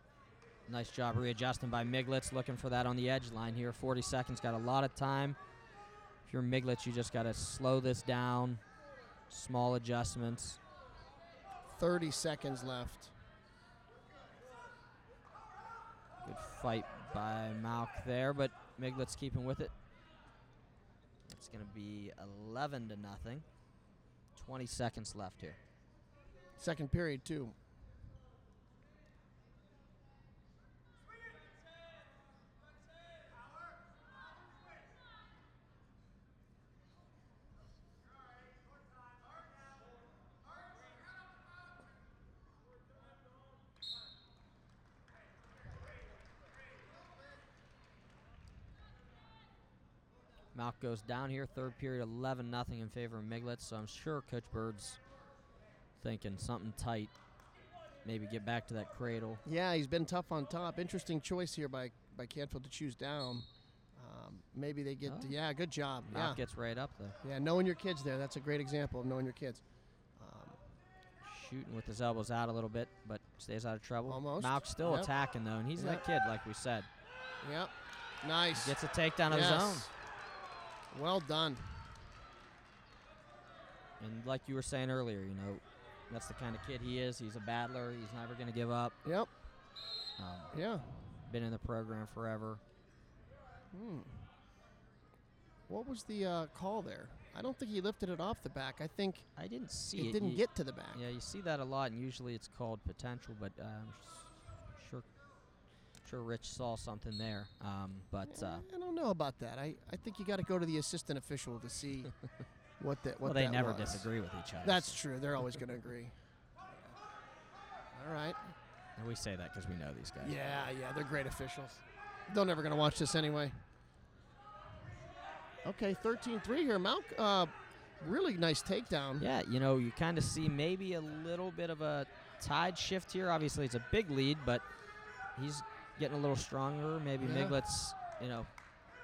Nice job readjusting by Miglet's, looking for that on the edge line here. 40 seconds, got a lot of time. If you're Miglet's, you just got to slow this down. Small adjustments. 30 seconds left. Good fight by Malk there, but Miglet's keeping with it. It's going to be 11-0. 20 seconds left here. Second period, too. Malk goes down here. Third period, 11-0 in favor of Miglet's. So I'm sure Coach Bird's thinking something tight. Maybe get back to that cradle. Yeah, he's been tough on top. Interesting choice here by Canfield to choose down. Maybe they get, yeah, good job. Malk Yeah, gets right up there. yeah, knowing your kids there. That's a great example of knowing your kids. Shooting with his elbows out a little bit, but stays out of trouble. Almost. Malk's still Yep. attacking, though, and he's Yep. that kid, like we said. Yep. Nice. Gets a takedown of his Yes. own. Well done. And like you were saying earlier, that's the kind of kid he is. He's a battler. He's never going to give up. Yep. Yeah. Been in the program forever. What was the call there? I don't think he lifted it off the back. I think I didn't see it didn't get to the back. Yeah, you see that a lot, and usually it's called potential, but sure Rich saw something there. But I don't know about that. I think you got to go to the assistant official to see what that well, they that never was. disagree with each other. That's so. true. They're always going to agree. All right. And we say that because we know these guys. Yeah, they're great officials. They're never going to watch this anyway. Okay, 13-3 here. Malk, really nice takedown. Yeah, you kind of see maybe a little bit of a tide shift here. Obviously, it's a big lead, but he's getting a little stronger. Maybe Yeah. Miglet's,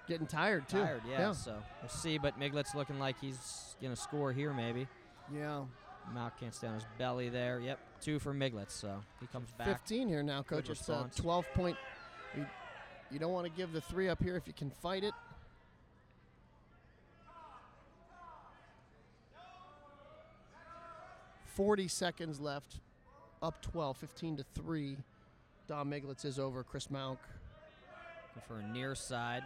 Getting tired, too. tired. Yeah, so we'll see. But Miglet's looking like he's going to score here maybe. Yeah. Malk can't stay on his belly there. Yep, 2 for Miglet, so he comes back. 15 here now, Coach. Good It's a response. 12-point. You don't want to give the 3 up here if you can fight it. .40 seconds left. Up 12, 15-3. Dom Miglitz is over Chris Malk. For a near side.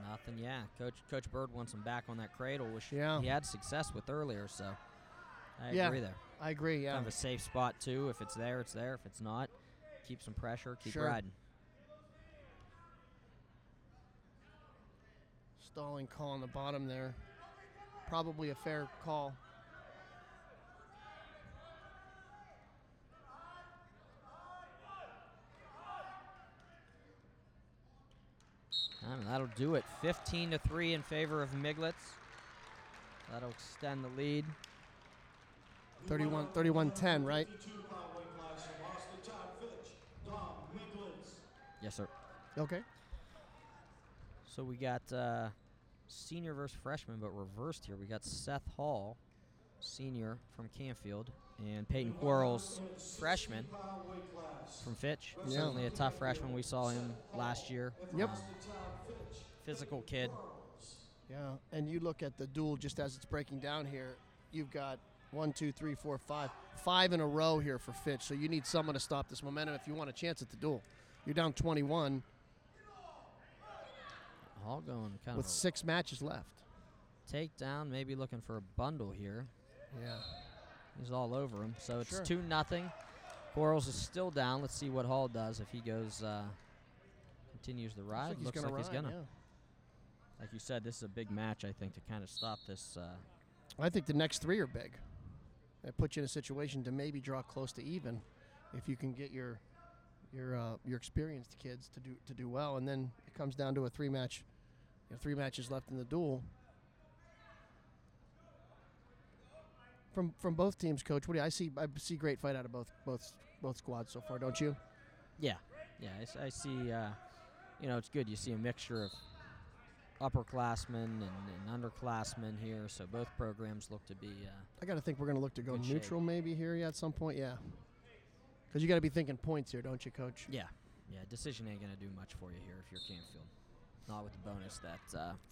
Nothing, yeah. Coach Bird wants him back on that cradle, which Yeah. he had success with earlier, so I Yeah. agree there. I agree, yeah. Kind of a safe spot, too. If it's there, it's there. If it's not, keep some pressure, keep Sure. riding. Stalling call on the bottom there. Probably a fair call. And that'll do it. 15-3 in favor of Miglitz. That'll extend the lead. 31-10, right? 52-pound weight class from Austin, Todd Fitch, Dom Miglitz. Yes, sir. Okay. So we got senior versus freshman, but reversed here. We got Seth Hall, senior from Canfield, and Peyton Quarles, freshman from Fitch. Yeah. Certainly a tough freshman. We saw him last year. Yep. Physical kid. Yeah, and you look at the duel just as it's breaking down here. You've got 1, 2, 3, 4, 5. 5 in a row here for Fitch, so you need someone to stop this momentum if you want a chance at the duel. You're down 21 Hall going kind with of 6 matches left. a takedown, maybe looking for a bundle here. Yeah. He's all over him. So it's Sure. 2-0. Quarles is still down. Let's see what Hall does if he goes, continues the ride. Looks like he's gonna. Yeah. Like you said, this is a big match, I think, to kind of stop this. I think the next 3 are big. That puts you in a situation to maybe draw close to even if you can get your experienced kids to do well, and then it comes down to a 3-match, 3 matches left in the duel. From both teams, Coach, what do you, I see great fight out of both squads so far, don't you? Yeah, I see. It's good. You see a mixture of upperclassmen and underclassmen here, so both programs look to be. I got to think we're going to look to go Good neutral maybe here at some point, yeah. Because you got to be thinking points here, don't you, Coach? Yeah. Decision ain't gonna do much for you here if you're Canfield. Not with the bonus that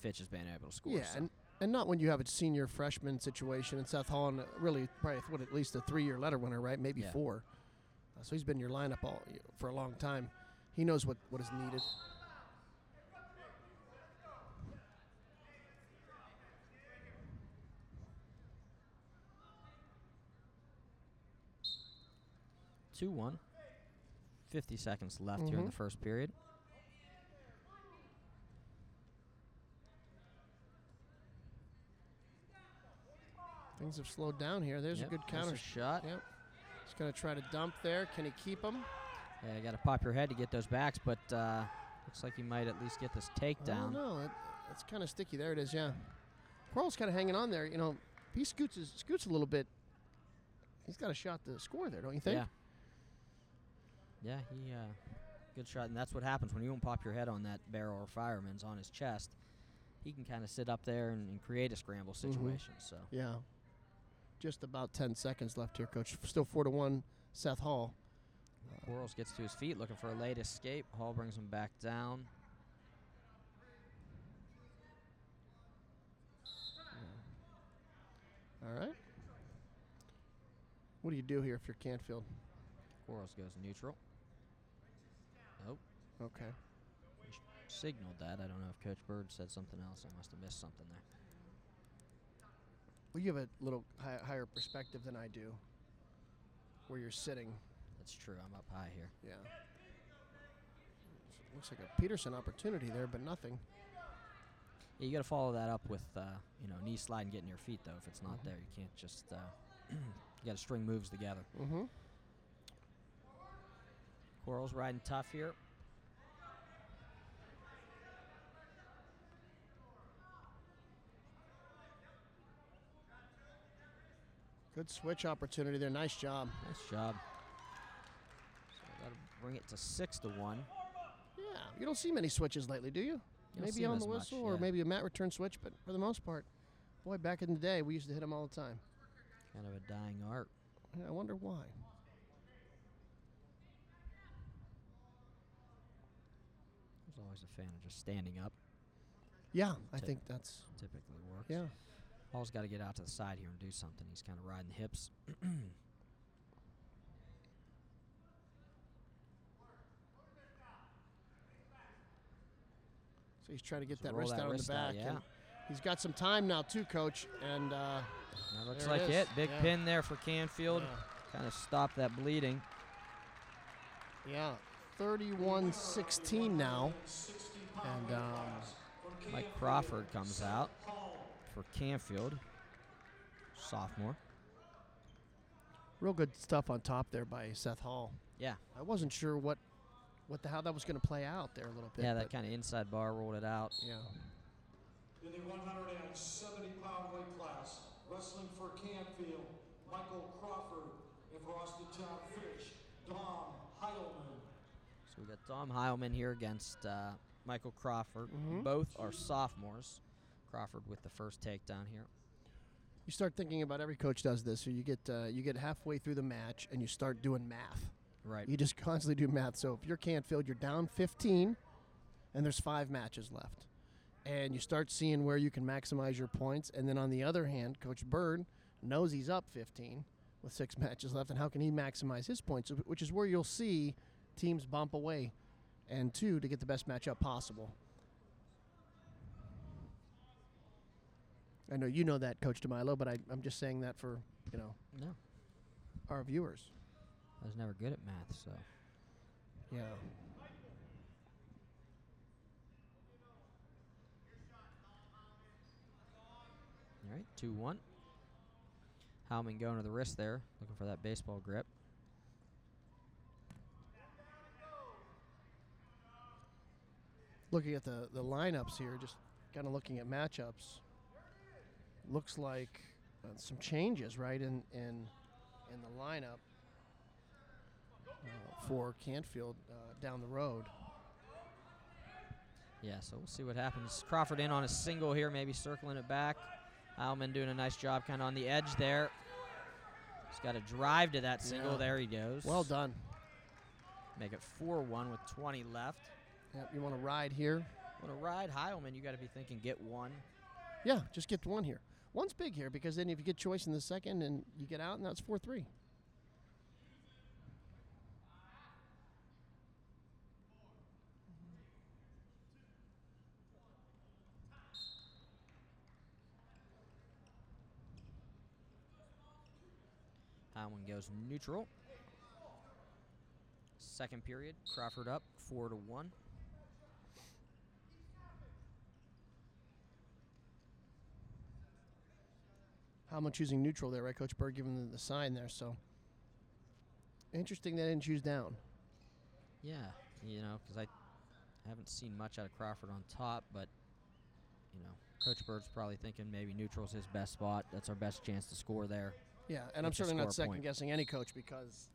Fitch has been able to score. Yeah, so. and not when you have a senior freshman situation, and Seth Hall, really probably at least a 3-year letter winner, right? Maybe 4. So he's been in your lineup for a long time. He knows what is needed. Two 2-1. 50 seconds left here in the first period. Things have slowed down here. There's a good counter shot. Yep. He's going to try to dump there. Can he keep him? Yeah, you got to pop your head to get those backs, but looks like he might at least get this takedown. No, it's kind of sticky. There it is, yeah. Quarles kind of hanging on there. He scoots a little bit. He's got a shot to score there, don't you think? Yeah, he good shot, and that's what happens when you don't pop your head on that barrel or fireman's on his chest. He can kind of sit up there and create a scramble situation. So Yeah. just about 10 seconds left here, Coach. Still 4-1, Seth Hall. Quarles gets to his feet looking for a late escape. Hall brings him back down. All right. What do you do here if you're Canfield? Quarles goes neutral. Nope. Okay. Signaled that. I don't know if Coach Bird said something else. I must have missed something there. Well, you have a little higher perspective than I do, where you're sitting. That's true. I'm up high here. Yeah. Looks like a Peterson opportunity there, but nothing. Yeah, you got to follow that up with, knee slide and getting your feet, though. If it's not there, you can't just, you got to string moves together. Mm-hmm. Quarles riding tough here. Good switch opportunity there. Nice job. Nice job. So got to bring it to 6-1. Yeah, you don't see many switches lately, do you? You don't see Maybe 'em on as the much, whistle or yeah. maybe a mat return switch, but for the most part, boy, back in the day, we used to hit them all the time. Kind of a dying art. Yeah, I wonder why. I was always a fan of just standing up. Yeah, I Tip- think that's, Typically works. yeah. Hall's got to get out to the side here and do something. He's kind of riding the hips. So he's trying to get So that roll wrist that out in the wrist out, back. yeah. And he's got some time now, too, Coach. And That looks There it like is. it. Big Yeah. pin there for Canfield. Kind of stop that bleeding. yeah, 31-16 now. And Mike Crawford comes out for Canfield. Sophomore. real good stuff on top there by Seth Hall. Yeah. I wasn't sure how that was going to play out there a little bit. Yeah, that but kind of inside bar rolled it out. yeah. In the 170-pound weight class, wrestling for Canfield, Michael Crawford, and for Austintown Fish, Dom Heilman. So we got Dom Heilman here against Michael Crawford. Mhm. Both are sophomores. Crawford with the first takedown here. You start thinking about every coach does this. So you get halfway through the match and you start doing math. Right. You just constantly do math. So if you're Canfield, you're down 15, and there's 5 matches left. And you start seeing where you can maximize your points. And then on the other hand, Coach Bird knows he's up 15 with 6 matches left, and how can he maximize his points, which is where you'll see teams bump away, and 2, to get the best matchup possible. I know you know that, Coach DeMilo, but I'm just saying that for, No, our viewers. I was never good at math, so. Yeah. All right, 2-1. Heilman going to the wrist there, looking for that baseball grip. Looking at the lineups here, just kind of looking at matchups, looks like some changes, right, in the lineup for Canfield down the road. Yeah, so we'll see what happens. Crawford in on a single here, maybe circling it back. Heilman doing a nice job kind of on the edge there. He's got a drive to that single. Yeah. There he goes. Well done. Make it 4-1 with 20 left. Yep, you want to ride here? Want to ride Heilman, you got to be thinking get one. Yeah, just get one here. One's big here because then if you get choice in the second and you get out, and that's 4-3. Heilman goes neutral. Second period, Crawford up 4-1. Heilman choosing neutral there, right? Coach Bird giving the sign there. So interesting they didn't choose down. Yeah, because I haven't seen much out of Crawford on top, but, Coach Bird's probably thinking maybe neutral's his best spot. That's our best chance to score there. Yeah, and I'm Look to certainly not score a point. second guessing any coach because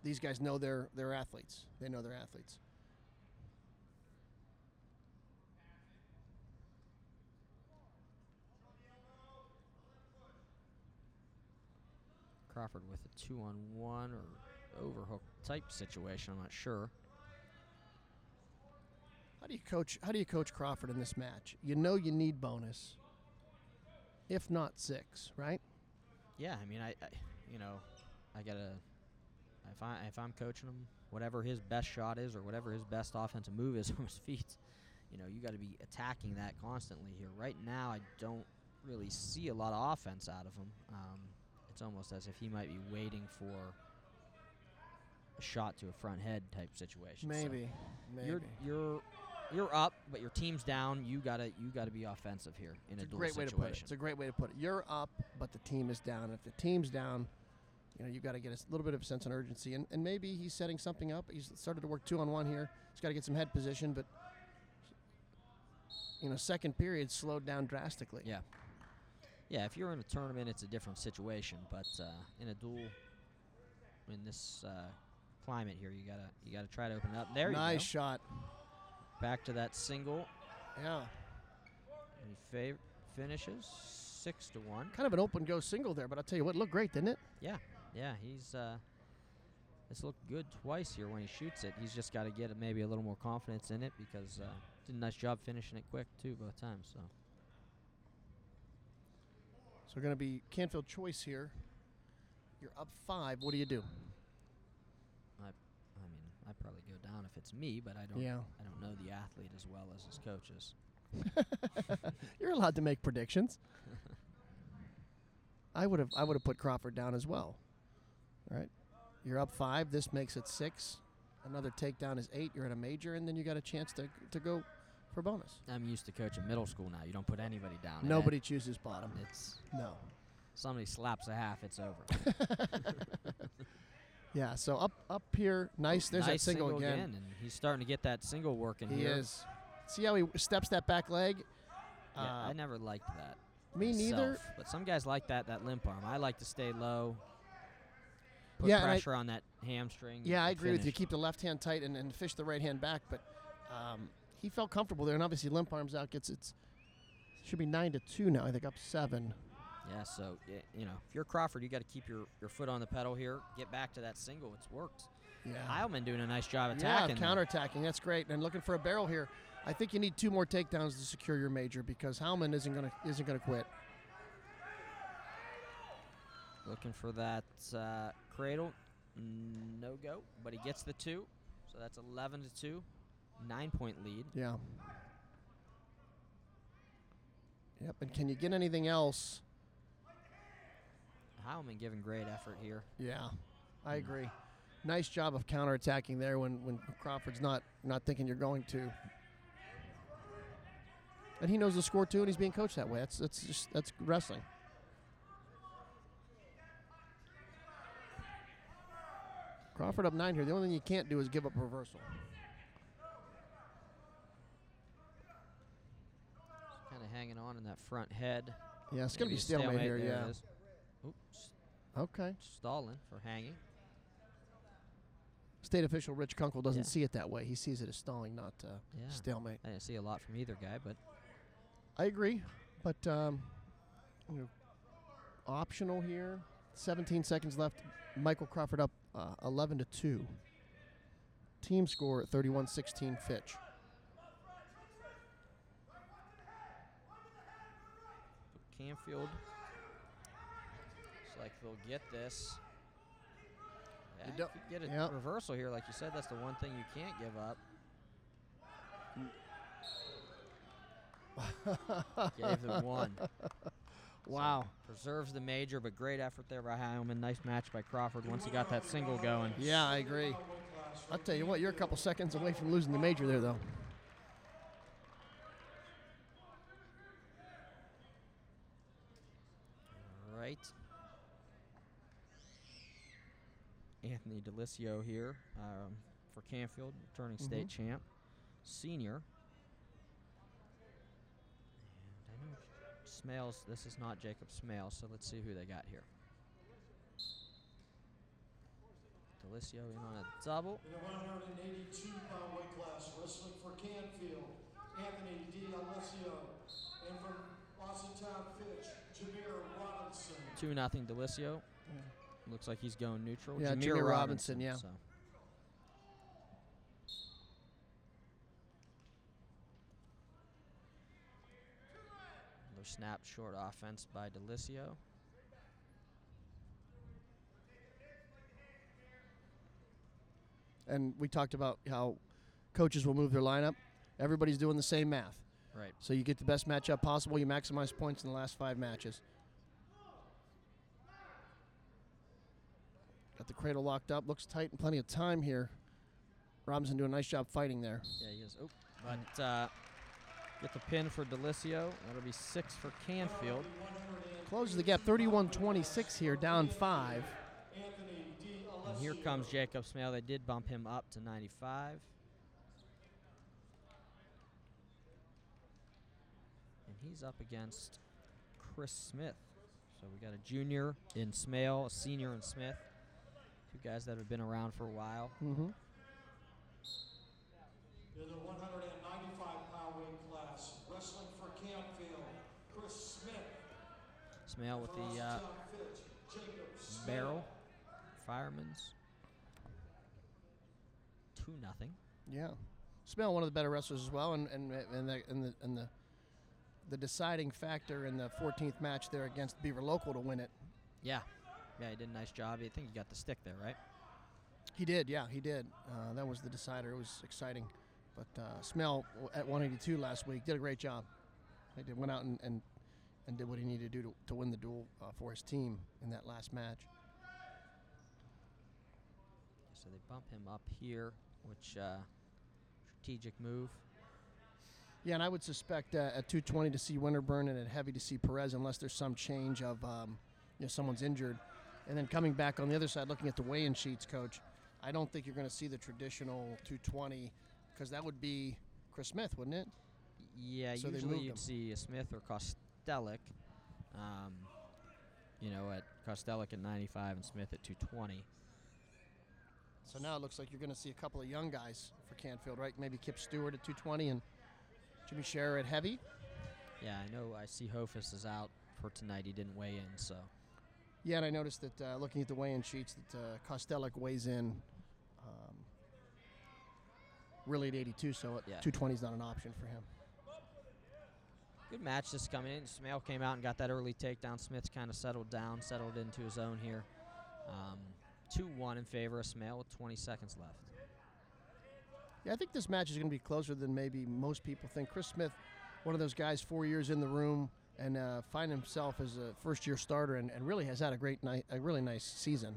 these guys know they're athletes. They know they're athletes. Crawford with a 2-on-1 or overhook type situation. I'm not sure. How do you coach Crawford in this match? You know you need bonus, if not 6, right? Yeah, I mean, I gotta. If I'm coaching him, whatever his best shot is or whatever his best offensive move is from his feet, you got to be attacking that constantly here. Right now, I don't really see a lot of offense out of him. It's almost as if he might be waiting for a shot to a front head type situation. Maybe. You're up, but your team's down. You gotta be offensive here in a duel situation. It's a great way to put it. You're up, but the team is down. If the team's down, you got to get a little bit of a sense of urgency. And maybe he's setting something up. He's started to work 2-on-1 here. He's got to get some head position, but second period slowed down drastically. Yeah. Yeah, if you're in a tournament, it's a different situation. But in a duel, in this climate here, you gotta try to open it up. There you go. Nice shot. Back to that single. Yeah. And he finishes 6-1. Kind of an open go single there, but I'll tell you what, looked great, didn't it? Yeah. Yeah, it's looked good twice here when he shoots it. He's just got to get maybe a little more confidence in it because did a nice job finishing it quick too both times. So going to be Canfield choice here. You're up 5. What do you do? I'd probably go down if it's me, but I don't know the athlete as well as his coaches. You're allowed to make predictions. I would have put Crawford down as well. All right. You're up 5. This makes it 6. Another takedown is 8. You're at a major, and then you got a chance to go for bonus. I'm used to coaching middle school now. You don't put anybody down. Nobody chooses bottom. No. Somebody slaps a half, it's over. Yeah, so up here, nice. There's nice that single again. And he's starting to get that single working here. He is. See how he steps that back leg? Yeah, I never liked that. Me myself, neither. But some guys like that limp arm. I like to stay low, put Yeah, pressure on that hamstring. Yeah, I agree with you. finish. Keep the left hand tight and fish the right hand back. But he felt comfortable there, and obviously limp arms out gets it. Should be 9-2 now. I think up 7. Yeah, so if you're Crawford, you got to keep your foot on the pedal here. Get back to that single. It's worked. Yeah. Heilman doing a nice job attacking. Yeah, counterattacking. That's great. And looking for a barrel here. I think you need 2 more takedowns to secure your major because Heilman isn't gonna quit. Looking for that cradle. No go, but he gets the 2. So that's 11-2. 9-point lead. Yeah. Yep. And can you get anything else? Heilman giving great effort here. Yeah, I agree. Nice job of counterattacking there when Crawford's not thinking you're going to. And he knows the score too, and he's being coached that way. That's wrestling. Crawford up 9 here. The only thing you can't do is give up a reversal. Kind of hanging on in that front head. Yeah, it's going to Maybe be stalemate here, there yeah. it is. Oops. Okay. Stalling for hanging. State official Rich Kunkel doesn't Yeah. see it that way. He sees it as stalling, not stalemate. I didn't see a lot from either guy, but I agree, but optional here. 17 seconds left. Michael Crawford up 11-2. Team score at 31-16 Fitch. Canfield looks like they'll get this. Yeah, You if don't- you get a yeah. reversal here, like you said, that's the one thing you can't give up. Gave the 1. Wow. So preserves the major, but great effort there by Heilman. Nice match by Crawford once he got that single going. Yeah, I agree. I'll tell you what, you're a couple seconds away from losing the major there, though. All right. Anthony Delisio here for Canfield, returning state champ, senior. And I know Smales, this is not Jacob Smales, so let's see who they got here. Delisio in on a double. In the 182-pound weight class, wrestling for Canfield, Anthony D'Alessio. And from Austin Town Fitch, Jameer Robinson. 2-0 Delisio. Looks like he's going neutral. Yeah, Jameer Jameer Robinson, yeah. So. Another snap, short offense by Delicio. And we talked about how coaches will move their lineup. Everybody's doing the same math. Right. So you get the best matchup possible. You maximize points in the last 5 matches. Got the cradle locked up. Looks tight and plenty of time here. Robinson doing a nice job fighting there. Yeah, he is. Oh, but get the pin for Delicio. That'll be 6 for Canfield. Closes the gap, 31-26 here, down 5. And here comes Jacob Smale. They did bump him up to 95. And he's up against Chris Smith. So we got a junior in Smale, a senior in Smith. 2 guys that have been around for a while. Mm-hmm. In the 195-pound weight class, wrestling for Canfield, Chris Smith. Smale with the barrel. Fireman's 2-0. Yeah. Smell one of the better wrestlers as well, and the deciding factor in the 14th match there against Beaver Local to win it. Yeah. Yeah, he did a nice job. I think he got the stick there, right? He did, yeah, he did. That was the decider. It was exciting. But Smell at 182 last week did a great job. He went out and did what he needed to do to win the duel for his team in that last match. So they bump him up here, which strategic move. Yeah, and I would suspect at 220 to see Winterburn and at heavy to see Perez, unless there's some change of someone's injured. And then coming back on the other side, looking at the weigh-in sheets, Coach, I don't think you're going to see the traditional 220 because that would be Chris Smith, wouldn't it? Yeah, So they usually moved you'd him. see a Smith or Kostelic. At Kostelic at 95 and Smith at 220. So now it looks like you're going to see a couple of young guys for Canfield, right? Maybe Kip Stewart at 220 and Jimmy Scherer at heavy. Yeah, I know. I see Hofus is out for tonight. He didn't weigh in, so. Yeah, and I noticed that looking at the weigh-in sheets that Kostelic weighs in really at 82, so Yeah. 220 is not an option for him. Good match just coming in. Smale came out and got that early takedown. Smith's kind of settled into his own here. 2-1 in favor of Smale with 20 seconds left. Yeah, I think this match is going to be closer than maybe most people think. Chris Smith, one of those guys, 4 years in the room and find himself as a first-year starter and really has had a really nice season.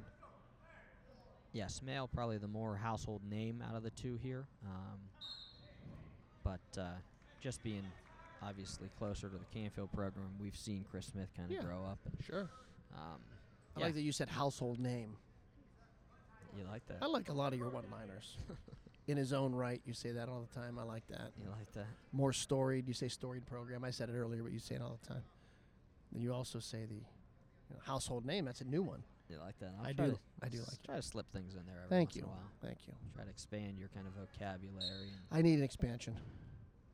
Yeah, Smale probably the more household name out of the two here. But just being obviously closer to the Canfield program, we've seen Chris Smith kind of grow up. And, Sure. I yeah. like that you said household name. You like that? I like a lot of your one-liners. In his own right, you say that all the time. I like that. You like that? More storied. You say storied program. I said it earlier, but you say it all the time. Then you also say the household name. That's a new one. You like that? I try do. to I do like try to slip things in there every Thank once you. in a while. Thank you. Try to expand your kind of vocabulary. And I need an expansion.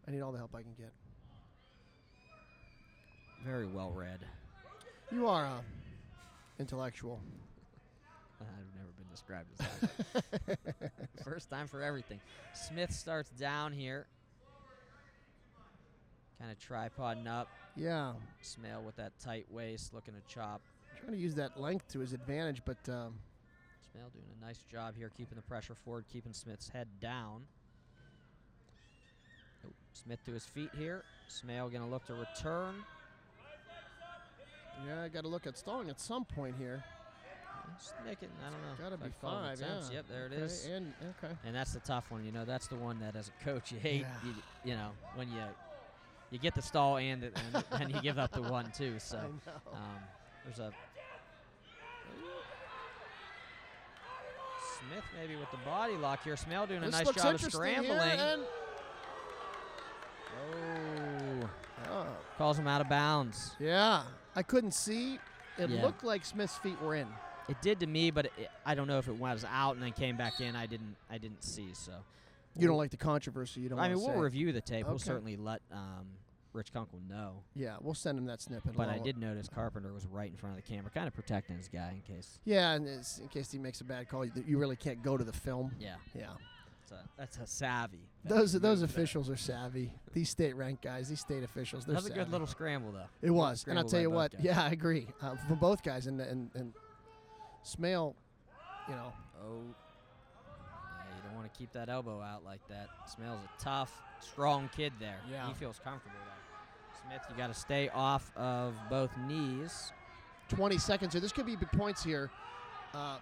I need all the help I can get. very well read. You are intellectual. I've never been described as that. First time for everything. Smith starts down here. Kind of tripoding up. Yeah. Smale with that tight waist, looking to chop. Trying to use that length to his advantage, but Smale doing a nice job here, keeping the pressure forward, keeping Smith's head down. Oh, Smith to his feet here. Smale going to look to return. yeah, I got to look at stalling at some point here. Just make it, I don't know. Got to be like 12 5, attempts. yeah. Yep, there Okay, it is. Okay. And that's the tough one, that's the one that as a coach you hate. Yeah. You know, when you get the stall and then you give up the one too. So I know. there's a Smith maybe with the body lock here. Smale doing a This nice looks job of interesting scrambling. here, and Oh, calls him out of bounds. yeah, I couldn't see. It Yeah. looked like Smith's feet were in. It did to me, but I don't know if it was out and then came back in. I didn't see. So You don't like the controversy. You don't. I mean, wanna we'll say. review the tape. We'll Okay. certainly let Rich Kunk will know. Yeah, we'll send him that snippet. But I along with- did notice Carpenter was right in front of the camera, kind of protecting his guy in case. Yeah, and in case he makes a bad call, you really can't go to the film. Yeah, Yeah. that's a savvy. Those move there. officials are savvy. These state-ranked guys, these state officials, they're That was a good savvy. little scramble, though. It was, and I'll Scramble tell by you both what. guys. Yeah, I agree. For both guys, and Smale, you know. Oh, yeah, you don't want to keep that elbow out like that. Smale's a tough, strong kid there. Yeah. He feels comfortable there. Smith, you got to stay off of both knees. 20 seconds here. This could be big points here. And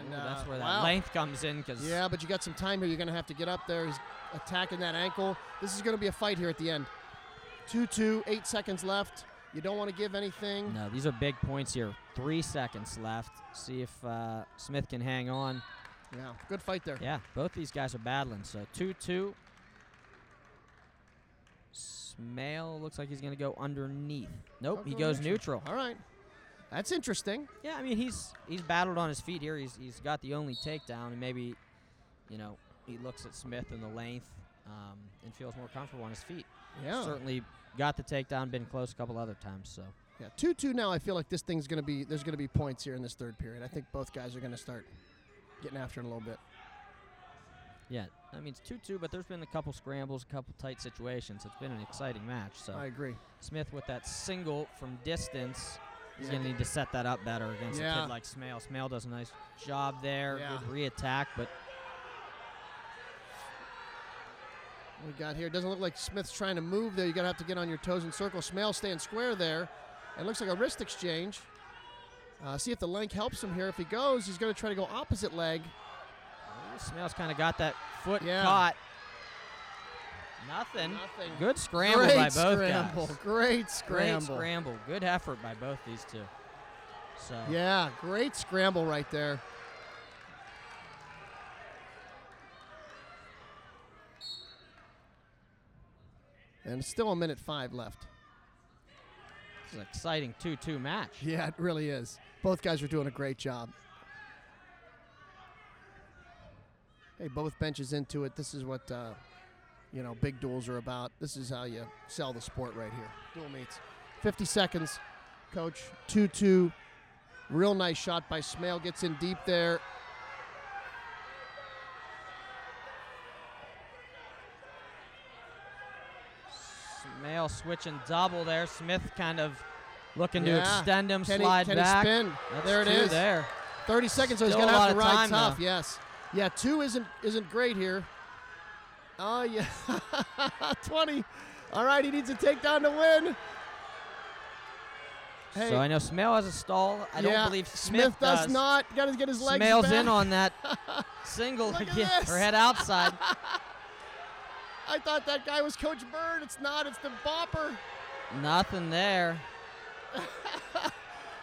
Ooh, that's where wow. that length comes in. Cause Yeah, but you got some time here. You're going to have to get up there. He's attacking that ankle. This is going to be a fight here at the end. 2-2, 8 seconds left. You don't want to give anything. No, these are big points here. 3 seconds left. See if Smith can hang on. Yeah, good fight there. Yeah, both these guys are battling. So 2-2. Smale looks like he's going to go underneath. Nope, he goes neutral. All right. That's interesting. Yeah, I mean, he's battled on his feet here. He's got the only takedown, and maybe, you know, he looks at Smith and the length and feels more comfortable on his feet. Yeah. Certainly got the takedown, been close a couple other times. So Yeah, 2-2 now. I feel like this thing's going to be, there's going to be points here in this third period. I think both guys are going to start getting after it a little bit. yeah, I mean, it's 2-2, but there's been a couple scrambles, a couple tight situations. It's been an exciting match. So I agree. Smith with that single from distance. He's Yeah. going to need to set that up better against a Yeah. kid like Smale. Smale does a nice job there. Yeah. Good re-attack, but We got here. It doesn't look like Smith's trying to move there. You're going to have to get on your toes and circle. Smale staying square there. It looks like a wrist exchange. See if the length helps him here. If he goes, he's going to try to go opposite leg. Smale's kind of got that foot Yeah. caught. Nothing. Nothing. Good scramble Great by both scramble. guys. Great scramble. Great scramble. Good effort by both these two. So Yeah, great scramble right there. And still 1:05 left. it's an exciting 2-2 match. Yeah, it really is. Both guys are doing a great job. Hey, both benches into it. This is what, big duels are about. This is how you sell the sport right here. Dual meets. 50 seconds, Coach. 2-2. Real nice shot by Smale. Gets in deep there. Smale switching double there. Smith kind of looking to Yeah. extend him, Can slide he back. spin? That's There it two is. there. 30 seconds, so he's Still going to a have to lot of ride time, tough. though. Yes. Yeah, 2 isn't great here. Oh, yeah. 20. All right, he needs a takedown to win. Hey, So I know Smale has a stall. I yeah, don't believe Smith does not. Got to get his legs Smale's back. in on that single Look to at get this. her head outside. I thought that guy was Coach Bird. It's not. It's the bopper. Nothing there.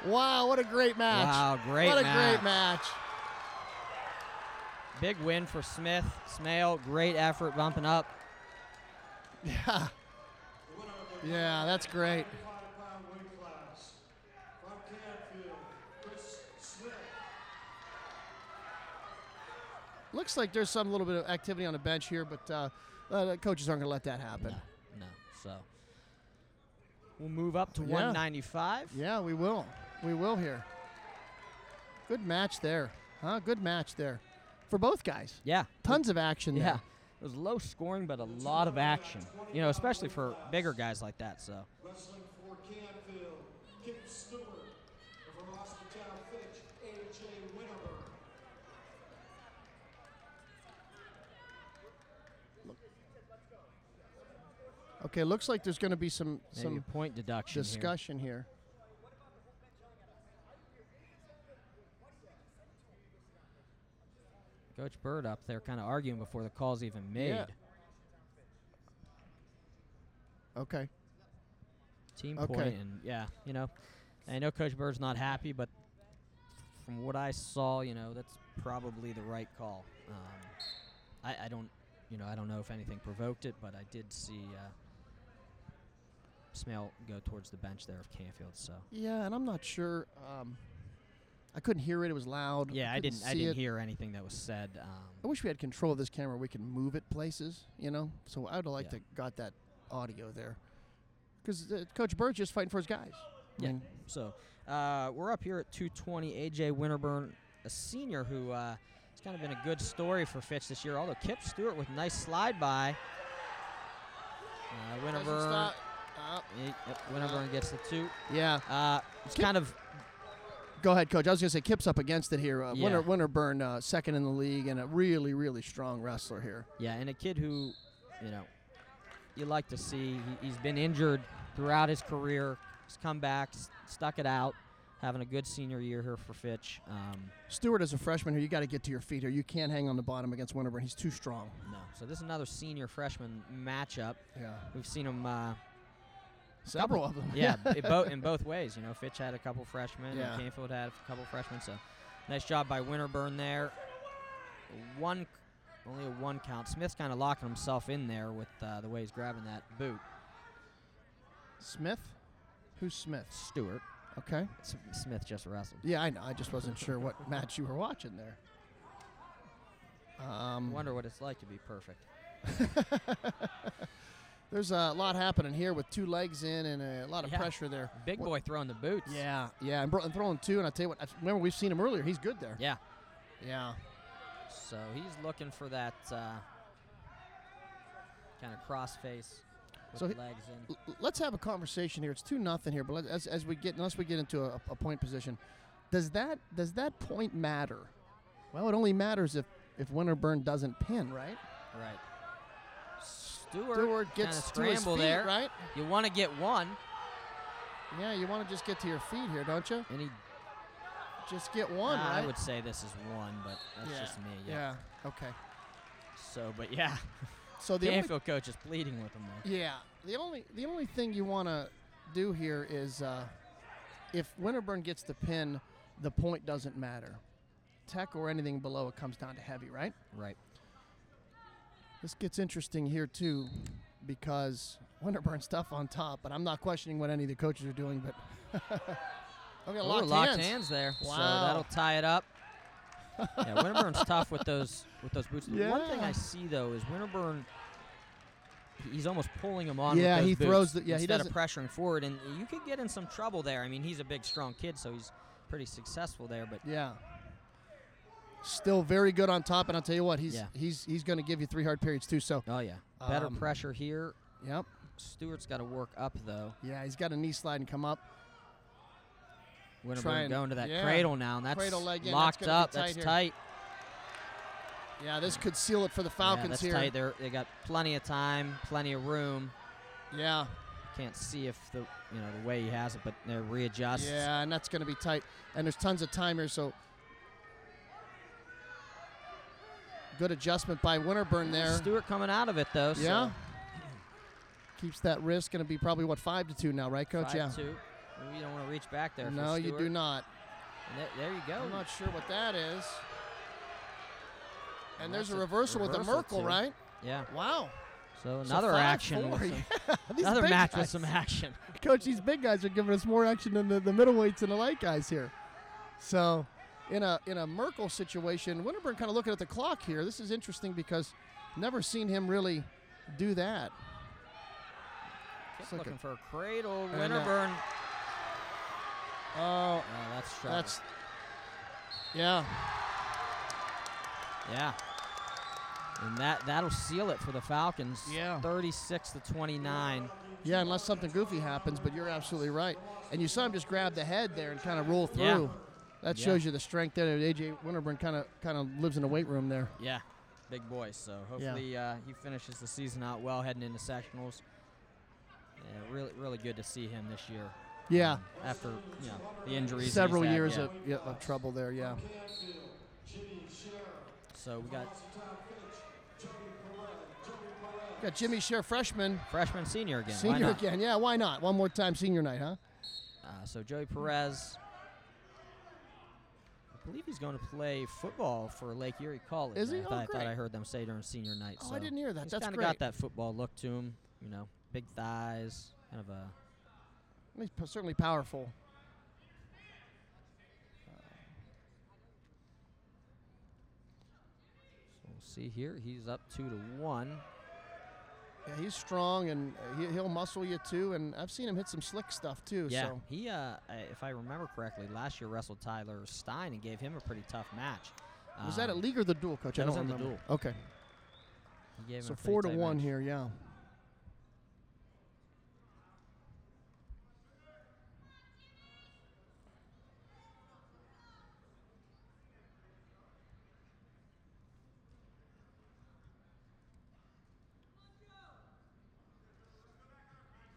Wow, what a great match. Wow, great What a match. great match. Big win for Smith. Smale, great effort bumping up. Yeah. Yeah, that's great. 5-pound weight class. From Canfield, Chris Smith. Looks like there's some little bit of activity on the bench here, but the coaches aren't going to let that happen. No. So we'll move up to Yeah. 195. Yeah, we will. We will here. Good match there. Huh? Good match there. For both guys. Yeah. Tons of action Yeah. there. It was low scoring, but a lot of action. You know, especially for bigger guys like that. So Wrestling for Canfield, Kim Stewart. And for Hospital Fitch, A.J. Winterberg. Okay, looks like there's going to be some maybe a point deduction here. discussion here. Coach Bird up there kind of arguing before the call's even made. Yeah. Okay. Team Okay. point, and yeah, you know, I know Coach Bird's not happy, but from what I saw, you know, that's probably the right call. I don't, you know, I don't know if anything provoked it, but I did see Smale go towards the bench there of Canfield. So Yeah, and I'm not sure. I couldn't hear it. It was loud. yeah, I couldn't didn't see it. hear anything that was said. I wish we had control of this camera. We can move it places, you know. So I would have liked Yeah. to got that audio there, because Coach Bird's just fighting for his guys. Yeah. So we're up here at 220. A.J. Winterburn, a senior who has kind of been a good story for Fitch this year, although Kip Stewart with a nice slide by. Winterburn. Winterburn gets the 2. Yeah. It's kind of. Go ahead, Coach. I was going to say Kip's up against it here. Yeah. Winterburn, second in the league, and a really, really strong wrestler here. Yeah, and a kid who, you like to see. He's been injured throughout his career. He's come back, stuck it out, having a good senior year here for Fitch. Stewart, as a freshman here, you got to get to your feet here. You can't hang on the bottom against Winterburn. He's too strong. No. So this is another senior-freshman matchup. Yeah. We've seen him. Several of them. Yeah, in both ways. Fitch had a couple freshmen, and Canfield had a couple freshmen. So, nice job by Winterburn there. Only a 1 count. Smith's kind of locking himself in there with the way he's grabbing that boot. Smith? Who's Smith? Stewart. Okay. Smith just wrestled. Yeah, I know. I just wasn't sure what match you were watching there. Wonder what it's like to be perfect. There's a lot happening here with 2 legs in and a lot of pressure there. Big boy throwing the boots. Yeah, and throwing 2. And I'll tell you what, remember we've seen him earlier. He's good there. Yeah. Yeah. So he's looking for that kind of cross face with the legs in. Let's have a conversation here. It's 2-0 here, but unless we get into a point position, does that point matter? Well, it only matters if Winterburn doesn't pin, right? Right. Stewart gets to his feet, there, right? You want to get 1. Yeah, you want to just get to your feet here, don't you? And he just get 1, right? I would say this is 1, but that's just me. Yeah. Okay. So, but yeah. So the Canfield coach is pleading with him there. Yeah. The only thing you want to do here is if Winterburn gets the pin, the point doesn't matter. Tech or anything below, it comes down to heavy, right? Right. This gets interesting here, too, because Winterburn's tough on top, but I'm not questioning what any of the coaches are doing, but okay, locked hands there. Wow. So that'll tie it up. Yeah, Winterburn's tough with those boots. Yeah. One thing I see, though, is Winterburn, he's almost pulling him on yeah, with those he boots throws the instead of pressuring forward, and you could get in some trouble there. I mean, he's a big, strong kid, so he's pretty successful there, but yeah. Still very good on top, and I'll tell you what, he's going to give you 3 hard periods too. So oh yeah, better pressure here. Yep. Stewart's got to work up though. Yeah, he's got a knee slide and come up. Winterburn going to that cradle now, and that's cradle leg in. locked that's up. That's here. Tight. Yeah, this could seal it for the Falcons that's here. Tight. They got plenty of time, plenty of room. Yeah. Can't see if the way he has it, but they readjust. Yeah, and that's going to be tight. And there's tons of time here, so. Good adjustment by Winterburn there. Stewart coming out of it, though. Yeah. So. Keeps that wrist. Going to be probably, 5-2 now, right, Coach? 5-2. Yeah. You don't want to reach back there. No, for you do not. And there you go. I'm not sure what that is. And there's a reversal with a Merkel, too. right? Yeah. Wow. So another action. Another match with some action. Coach, these big guys are giving us more action than the middleweights and the light guys here. So. In a Merkel situation, Winterburn kind of looking at the clock here. This is interesting because never seen him really do that. Looking for a cradle. Winterburn. That's trouble. Yeah. Yeah. And that'll seal it for the Falcons. Yeah. 36-29. Yeah, unless something goofy happens, but you're absolutely right. And you saw him just grab the head there and kind of roll through. Yeah. That shows you the strength there. A.J. Winterburn kind of lives in a weight room there. Yeah, big boy. So hopefully he finishes the season out well, heading into sectionals. Yeah, really good to see him this year. Yeah. After the injuries. Several he's years had, of trouble there. Yeah. So we got Jimmy Scher, freshman, senior again. Senior again. Yeah. Why not? One more time, senior night, huh? So Joey Perez. I believe he's going to play football for Lake Erie College. Is he? I thought I heard them say during senior night. Oh, so I didn't hear that. He's That's kind of great. got that football look to him. Big thighs, kind of a. He's certainly powerful. So we'll see here. He's up 2-1. Yeah, he's strong, and he'll muscle you too. And I've seen him hit some slick stuff too. Yeah, So. he, if I remember correctly, last year wrestled Tyler Stein and gave him a pretty tough match. Was that a league or the duel, Coach? That I was don't in the remember. duel. Okay. He gave him So a pretty 4-1 tight here, yeah.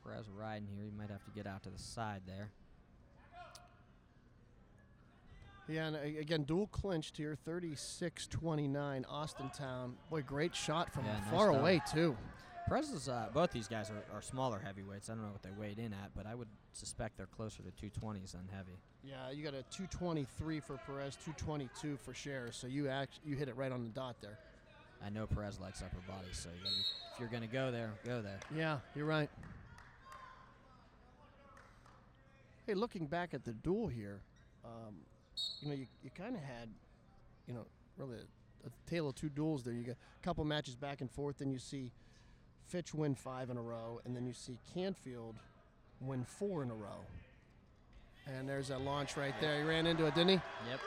Perez riding here. He might have to get out to the side there. Yeah, and again, dual clinched here, 36-29, Austintown. Boy, great shot from Yeah, nice far job. away, too. Perez is, both these guys are smaller heavyweights. I don't know what they weighed in at, but I would suspect they're closer to 220s than heavy. Yeah, you got a 223 for Perez, 222 for Cher, so you hit it right on the dot there. I know Perez likes upper body, so you gotta if you're going to go there, go there. Yeah, you're right. Hey, looking back at the duel here, you kind of had, really a tale of two duels there. You got a couple matches back and forth, then you see Fitch win 5 in a row, and then you see Canfield win 4 in a row. And there's that launch right there. He ran into it, didn't he? Yep.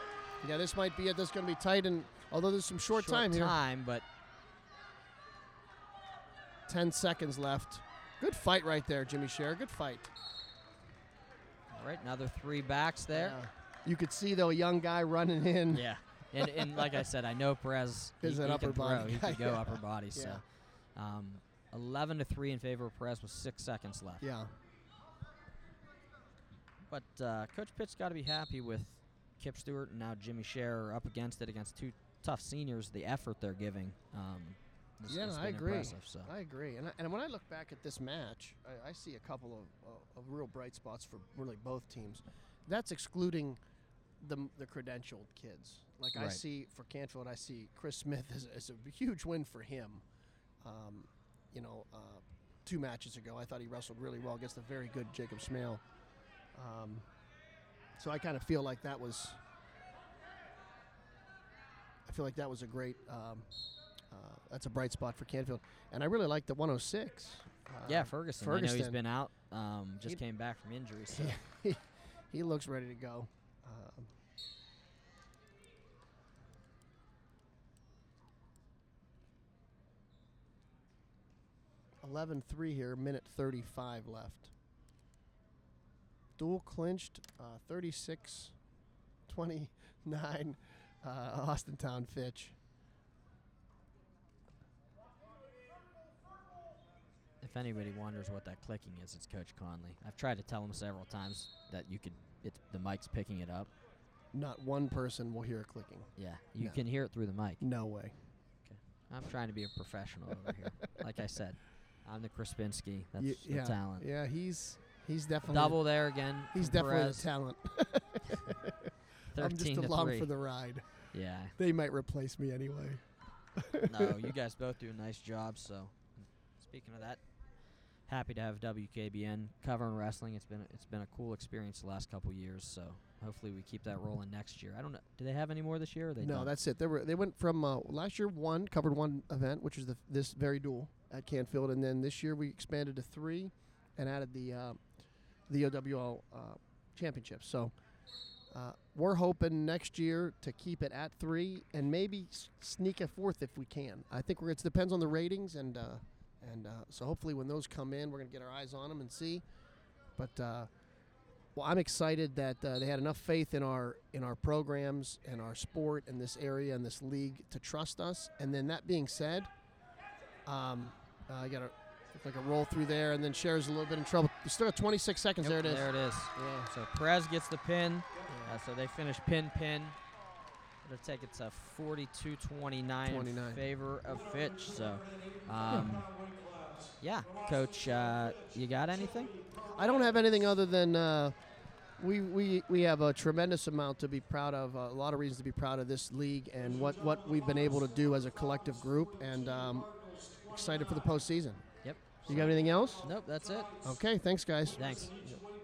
Yeah, this might be it. This is going to be tight, and although there's some short time here. But 10 seconds left. Good fight right there, Jimmy Cher. Good fight. all right, another 3 backs there. Yeah. You could see, though, a young guy running in. Yeah. And like I said, I know Perez, he Is an can upper throw. body He guy, can go yeah. upper body. Yeah. So 11-3 in favor of Perez with 6 seconds left. Yeah. But Coach Pitt's got to be happy with Kip Stewart and now Jimmy Cher up against it against 2 tough seniors. The effort they're giving. Has I been agree. Impressive, so. I agree. And when I look back at this match, I see a couple of real bright spots for really both teams. That's excluding the credentialed kids. Like I Right. see for Canfield, I see Chris Smith as a huge win for him. 2 matches ago, I thought he wrestled really well against a very good Jacob Smale. So I kind of feel like that was. I feel like that was a great. That's a bright spot for Canfield, and I really like the 106. Yeah, Ferguson. I know he's been out. Just came back from injury. So. He looks ready to go. 11-3 here, minute 35 left. Dual clinched, 36-29, Austintown Fitch. If anybody wonders what that clicking is, it's Coach Conley. I've tried to tell him several times that the mic's picking it up. Not one person will hear it clicking. Yeah, you No. can hear it through the mic. No way. I'm trying to be a professional over here. Like I said, I'm the Krispinski. That's Yeah, the talent. Yeah, he's definitely Double there again. He's from definitely Perez. the talent. 13 I'm just to along 3. for the ride. Yeah. They might replace me anyway. No, you guys both do a nice job. So, speaking of that, happy to have WKBN covering wrestling. It's been a cool experience the last couple years. So hopefully we keep that rolling next year. I don't know. Do they have any more this year? Or they No, don't? that's it. They went from last year covered one event, which was this very duel at Canfield, and then this year we expanded to 3 and added the OWL championship. So we're hoping next year to keep it at 3 and maybe sneak a 4th if we can. I think it depends on the ratings, and so hopefully when those come in, we're going to get our eyes on them and see. But well, I'm excited that they had enough faith in our programs and our sport and this area and this league to trust us. And then that being said, I got to look like a roll through there, and then Cher's a little bit in trouble. You still got 26 seconds. Yep, There it is. There it is. Yeah. So Perez gets the pin. Yeah. So they finish pin. It'll take it to 42-29 in favor of Fitch. So, yeah, Coach, you got anything? I don't have anything other than we have a tremendous amount to be proud of, a lot of reasons to be proud of this league and what we've been able to do as a collective group, and excited for the postseason. Yep. You got anything else? Nope, that's it. Okay, thanks, guys. Thanks.